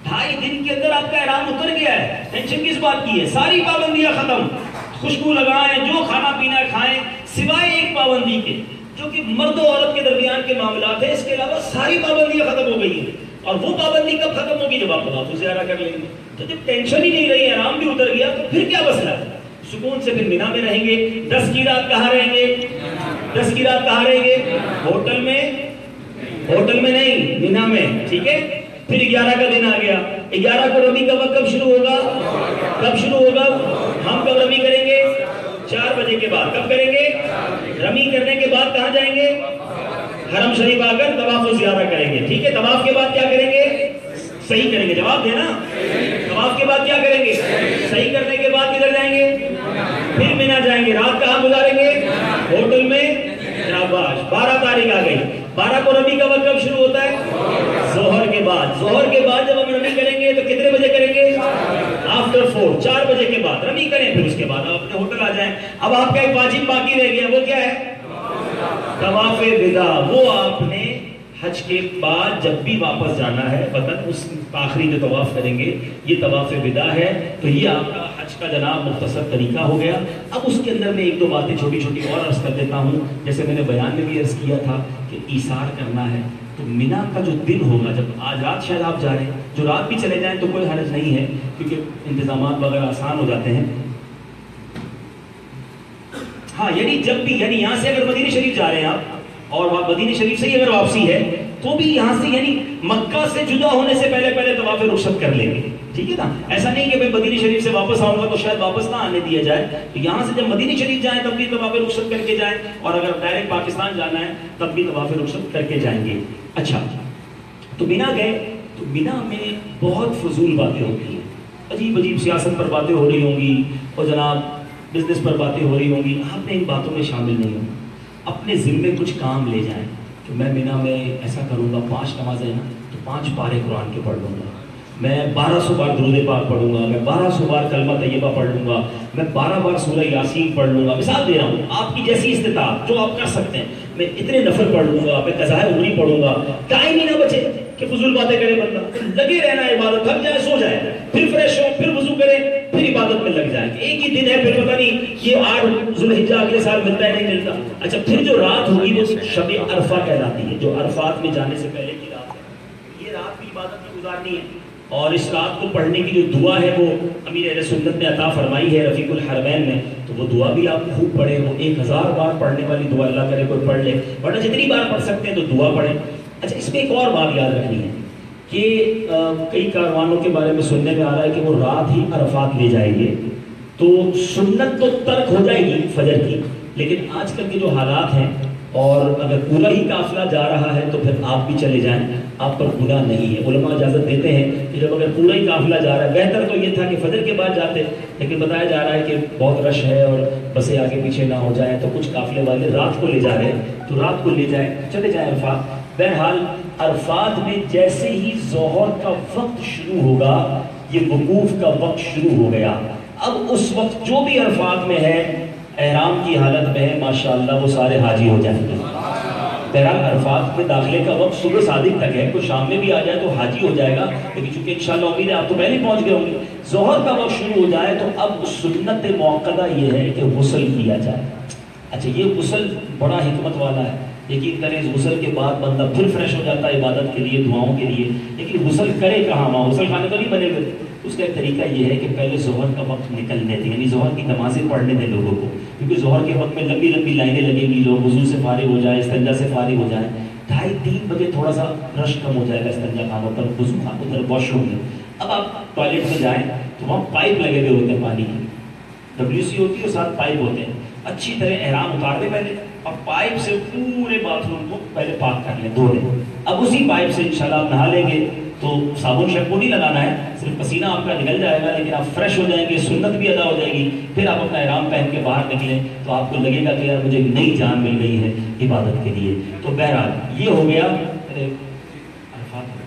2.5 دن کے اندر آپ کا احرام اتر گیا ہے۔ ٹینشن کس بات کی ہے؟ ساری پابندیاں ختم، خوشبو لگائیں، جو کھانا پینا کھائیں، سوائے ایک پابندی کے جو کہ مرد و عورت کے درمیان کے معاملات ہیں، اس کے علاوہ ساری پابندیاں ختم ہو گئی ہیں۔ اور وہ پابندی کب ختم ہوگی؟ جب آپ طواف زیارہ کر لیں گے۔ تو جب ٹینشن ہی نہیں رہی، احرام بھی اتر گیا، تو پھر کیا مسئلہ ہے؟ سکون سے پھر مینا میں رہیں گے۔ 10 کی رات کہاں رہیں گے؟ 10 کی رات کہاں رہیں گے؟ ہوٹل میں؟ ہوٹل میں نہیں، مینا میں، ٹھیک ہے؟ پھر 11 کا دن آ گیا۔ 11 کو رمی کا وقت کب شروع ہوگا؟ کب شروع ہوگا؟ ہم کب رمی کریں گے؟ 4 بجے کے بعد۔ کب کریں گے؟ رمی کرنے کے بعد کہاں جائیں گے؟ حرم شریف آ کر طواف و زیارہ کریں گے، ٹھیک ہے؟ طواف کے بعد کیا کریں گے؟ صحیح کریں گے، جواب دینا۔ طواف کے بعد کیا کریں گے؟ صحیح کرنے کے بعد کدھر جائیں گے؟ پھر مینا جائیں گے۔ رات کہاں گزاریں گے؟ ہوٹل میں۔ 12 تاریخ آ گئی۔ 12 کو رمی کا وقت کب شروع ہوتا ہے؟ ظہر کے بعد۔ ظہر کے بعد جب ہم رمی کریں گے تو کتنے بجے کریں گے؟ آفٹر 4، 4 بجے کے بعد رمی کریں، پھر اس کے بعد آپ اپنے ہوٹل آ جائیں۔ اب آپ کا ایک واجب باقی رہ گیا، وہ کیا ہے؟ طواف وداع۔ وہ آپ نے حج کے بعد جب بھی واپس جانا ہے وطن، اس آخری جو طواف کریں گے یہ طواف وداع ہے۔ تو یہ آپ کا حج کا جناب مختصر طریقہ ہو گیا۔ اب اس کے اندر میں 1-2 باتیں چھوٹی چھوٹی اور عرض کر دیتا ہوں۔ جیسے میں نے بیان میں بھی عرض کیا تھا کہ ایثار کرنا ہے، تو مینا کا جو دن ہوگا، جب آج رات شاید آپ جا رہے ہیں، جو رات بھی چلے جائیں تو کوئی حرج نہیں ہے کیونکہ انتظامات وغیرہ آسان ہو جاتے ہیں۔ ہاں یعنی جب بھی، یعنی یہاں سے اگر مدینہ شریف جا رہے ہیں آپ اور مدینہ شریف سے ہی اگر واپسی ہے تو بھی یہاں سے یعنی مکہ سے جدا ہونے سے پہلے طواف رخصت کر لیں گے، ٹھیک ہے نا؟ ایسا نہیں کہ مدینہ شریف سے واپس آؤں گا تو شاید واپس نہ آنے دیا جائے، تو یہاں سے جب مدینہ شریف جائیں تب بھی طواف رخصت کر کے جائیں، اور اگر ڈائریکٹ پاکستان جانا ہے تب بھی طواف رخصت کر کے جائیں گے۔ اچھا، تو مینا گئے تو مینا میں بہت فضول باتیں ہوتی ہیں، عجیب عجیب سیاست پر باتیں ہو رہی ہوں گی اور جناب بزنس پر باتیں ہو رہی ہوں گی۔ آپ نے ان باتوں میں شامل نہیں ہوں، اپنے ذمے کچھ کام لے جائیں کہ میں مینا میں ایسا کروں گا، 5 نمازیں ہیں نا تو 5 پارے قرآن کے پڑھ لوں گا، میں 1200 بار درود پاک پڑھوں گا، میں 1200 بار کلمہ طیبہ پڑھ لوں گا، میں 12 بار سورہ یاسین پڑھ لوں گا. مثال دے رہا ہوں، آپ کی جیسی استطاعت جو آپ کر سکتے ہیں. میں اتنے نفل پڑھ لوں گا، میں قضاء عمری پڑھوں گا. ٹائم ہی نہ بچے کہ فضول باتیں کرے بندہ، لگے رہنا ہے عبادت، تھک جائے سو جائے، پھر فریش ہو، پھر وضو کرے، پھر عبادت میں لگ جائے. ایک ہی دن ہے، پھر پتہ نہیں یہ 8 ذوالحجہ اگلے سال ملتا ہے نہیں ملتا. اچھا پھر جو رات ہوگی وہ شب عرفہ کہلاتی ہے، جو عرفات میں جانے سے پہلے کی رات ہے. یہ رات بھی عبادت میں گزارنی ہے. اور اس رات کو پڑھنے کی جو دعا ہے وہ امیر اہل سنت نے عطا فرمائی ہے رفیق الحرمین میں، تو وہ دعا بھی آپ خوب پڑھیں. وہ 1000 بار پڑھنے والی دعا اللہ کرے کوئی پڑھ لے، ورنہ جتنی بار پڑھ سکتے ہیں تو دعا پڑھیں. اچھا اس میں ایک اور بات یاد رکھنی ہے کہ کئی کاروانوں کے بارے میں سننے میں آ رہا ہے کہ وہ رات ہی عرفات لے جائیں گے، تو سنت تو ترک ہو جائے گی فجر کی، لیکن آج کل کے جو حالات ہیں اور اگر پورا ہی قافلہ جا رہا ہے تو پھر آپ بھی چلے جائیں، آپ پر گناہ نہیں ہے. علماء اجازت دیتے ہیں کہ جب اگر پورا ہی قافلہ جا رہا ہے، بہتر تو یہ تھا کہ فجر کے بعد جاتے، لیکن بتایا جا رہا ہے کہ بہت رش ہے اور بسیں آگے پیچھے نہ ہو جائیں، تو کچھ قافلے والے رات کو لے جا رہے ہیں تو رات کو لے جائیں، چلے جائیں عرفات. بہرحال عرفات میں جیسے ہی ظہر کا وقت شروع ہوگا، یہ وقوف کا وقت شروع ہو گیا. اب اس وقت جو بھی عرفات میں ہے، احرام کی حالت میں ہے، ماشاءاللہ وہ سارے حاجی ہو جائیں گے. بہرحال عرفات میں داخلے کا وقت صبح صادق تک ہے، کوئی شام میں بھی آ جائے تو حاجی ہو جائے گا، لیکن چونکہ انشاءاللہ امید ہے آپ تو پہلے پہنچ گئے ہوں گے. ظہر کا وقت شروع ہو جائے تو اب سنت موقدہ یہ ہے کہ غسل کیا جائے. اچھا یہ غسل بڑا حکمت والا ہے. یقین کریں اس غسل کے بعد بندہ پھر فریش ہو جاتا ہے عبادت کے لیے، دعاؤں کے لیے. لیکن غسل کرے کہاں؟ وہاں غسل خانے تو نہیں بنے ہوئے. اس کا ایک طریقہ یہ ہے کہ پہلے ظہر کا وقت نکلنے دیں، یعنی ظہر کی نمازیں پڑھنے دیں لوگوں کو، کیونکہ ظہر کے وقت میں لمبی لمبی لائنیں لگیں گی، لوگ وضو سے فارغ ہو جائیں، استنجا سے فارغ ہو جائیں. 2:30-3 بجے تھوڑا سا رش کم ہو جائے گا استنجا خانوں پر، وضو خانوں پر، واش روم میں. اب آپ ٹوائلٹ میں جائیں تو وہاں پائپ لگے ہوئے ہوتے ہیں پانی کی، WC ہوتی ہے اور ساتھ پائپ ہوتے ہیں. اچھی طرح احرام اتار دیں پہلے اور پائپ سے پورے باتھ روم کو پہلے پاک کر لیں، دھو لیں. اب اسی پائپ سے انشاءاللہ آپ نہا لیں گے تو صابن شیمپو نہیں لگانا ہے، صرف پسینہ آپ کا نکل جائے گا، لیکن آپ فریش ہو جائیں گے، سنت بھی ادا ہو جائے گی. پھر آپ اپنا احرام پہن کے باہر نکلیں تو آپ کو لگے گا کہ یار مجھے نئی جان مل گئی ہے عبادت کے لیے. تو بہرحال یہ ہو گیا عرفات،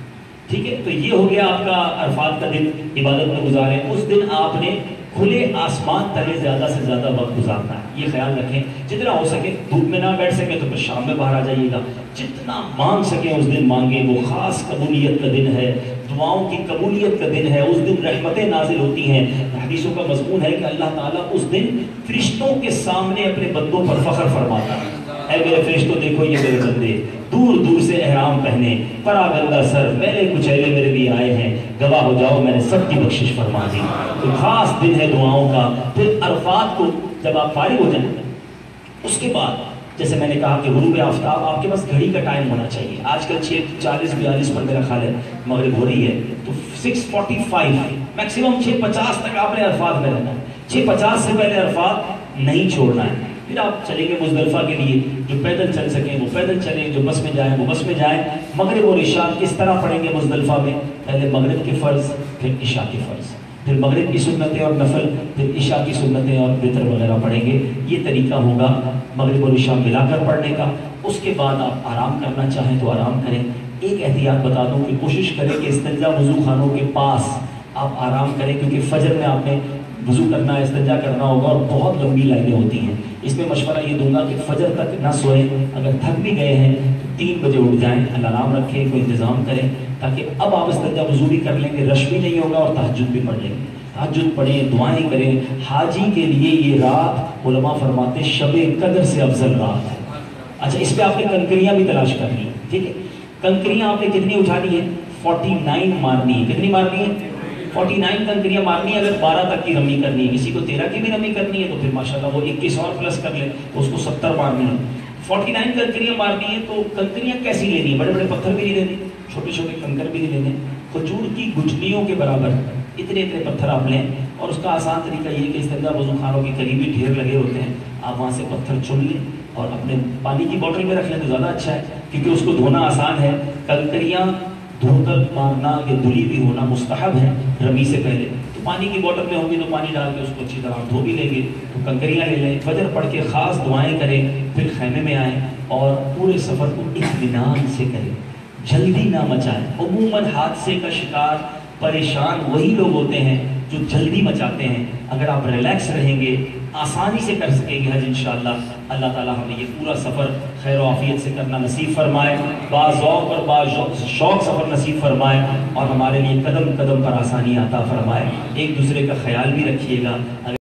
ٹھیک ہے. تو یہ ہو گیا آپ کا عرفات کا دن عبادت میں گزارے. اس دن آپ نے کھلے آسمان تلے زیادہ سے زیادہ وقت گزارنا ہے. یہ خیال رکھیں جتنا ہو سکے، دھوپ میں نہ بیٹھ سکے تو پھر شام میں باہر آ جائیے گا. جتنا مانگ سکیں اس دن مانگیں. وہ خاص قبولیت کا دن ہے، دعاؤں کی قبولیت کا دن ہے. اس دن رحمتیں نازل ہوتی ہیں. حدیثوں کا مضمون ہے کہ اللہ تعالیٰ اس دن فرشتوں کے سامنے اپنے بندوں پر فخر فرماتا ہے. اے میرے فرشتوں دیکھو یہ میرے بندے دور دور سے احرام پہنے، پراگندہ سر، میلے کچیلے میرے لیے آئے ہیں، گواہ ہو جاؤ میں نے سب کی بخشش فرما دی. تو خاص دن ہے دعاؤں کا. پھر عرفات کو جب آپ فارغ ہو جائیں اس کے بعد جیسے میں نے کہا کہ غروب آفتاب آپ کے پاس گھڑی کا ٹائم ہونا چاہیے. آج کل 6:40-42 پر میرا خیال ہے مغرب ہو رہی ہے، تو 6:45 میکسیمم 6:50 تک آپ نے عرفات میں رہنا ہے. 6:50 سے پہلے عرفات نہیں چھوڑنا ہے. پھر آپ چلیں گے مزدلفہ کے لیے. جو پیدل چل سکیں وہ پیدل چلیں، جو بس میں جائیں وہ بس میں جائیں. مغرب اور عشاء کس طرح پڑھیں گے مزدلفہ میں؟ پہلے مغرب کے فرض، پھر عشاء کے فرض، پھر مغرب کی سنتیں اور نفل، پھر عشاء کی سنتیں اور وتر وغیرہ پڑھیں گے. یہ طریقہ ہوگا مغرب اور عشاء ملا کر پڑھنے کا. اس کے بعد آپ آرام کرنا چاہیں تو آرام کریں. ایک احتیاط بتا دوں کہ کوشش کریں کہ استنجا وضو خانوں کے پاس آپ آرام کریں، کیونکہ فجر میں آپ نے وضو کرنا ہے، استنجا کرنا ہوگا اور بہت لمبی لائنیں ہوتی ہیں. اس میں مشورہ یہ دوں گا کہ فجر تک نہ سوئیں. اگر تھک بھی گئے ہیں تو 3 بجے اٹھ جائیں، الارم رکھیں، کوئی انتظام کریں تاکہ اب آپ استنجا وضو بھی کر لیں گے، رش بھی نہیں ہوگا اور تہجد بھی پڑھ لیں گے. تہجد پڑھیں، دعائیں کریں. حاجی کے لیے یہ رات علماء فرماتے ہیں شب قدر سے افضل رات ہے. اچھا اس پہ آپ نے کنکریاں بھی تلاش کرنی ہے، ٹھیک ہے. کنکریاں آپ نے کتنی اٹھانی ہے؟ 49 مارنی ہے. کتنی مارنی ہے؟ 49 کنکریاں مارنی ہے. اگر 12 تک کی رمی کرنی ہے، کسی کو 13 کی بھی رمی کرنی ہے تو پھر ماشاءاللہ وہ 21 اور پلس کر لیں تو اس کو 70 مارنی ہے. 49 کنکریاں مارنی ہے. تو کنکریاں کیسی لینی ہے؟ بڑے بڑے پتھر بھی نہیں لینے، چھوٹے چھوٹے کنکر بھی نہیں لینے. کھجور کی گٹھلیوں کے برابر اتنے اتنے پتھر آپ لیں. اور اس کا آسان طریقہ یہ کہ استنجا وضو خانوں کے قریب ہی ڈھیر لگے ہوتے ہیں، آپ وہاں سے پتھر چن لیں اور اپنے پانی کی بوتل میں رکھ لیں تو زیادہ اچھا ہے، کیونکہ اس کو دھونا آسان ہے. کنکریاں دھو کر مارنا یا دھلی بھی ہونا مستحب ہے رمی سے پہلے. تو پانی کی بوتل میں ہوگی تو پانی ڈال کے اس کو اچھی طرح دھو بھی لیں گے. تو کنکریاں لے لیں، فجر پڑھ کے خاص دعائیں کریں، پھر خیمے میں آئیں اور پورے سفر کو اطمینان سے کریں، جلدی نہ مچائیں. عموماً حادثے کا شکار پریشان وہی لوگ ہوتے ہیں جو جلدی مچاتے ہیں. اگر آپ ریلیکس رہیں گے آسانی سے کر سکیں گے حج انشاءاللہ. اللہ تعالیٰ ہمیں یہ پورا سفر خیر و عافیت سے کرنا نصیب فرمائے، باذوق اور باشوق سفر نصیب فرمائے، اور ہمارے لیے قدم قدم پر آسانی عطا فرمائے. ایک دوسرے کا خیال بھی رکھیے گا.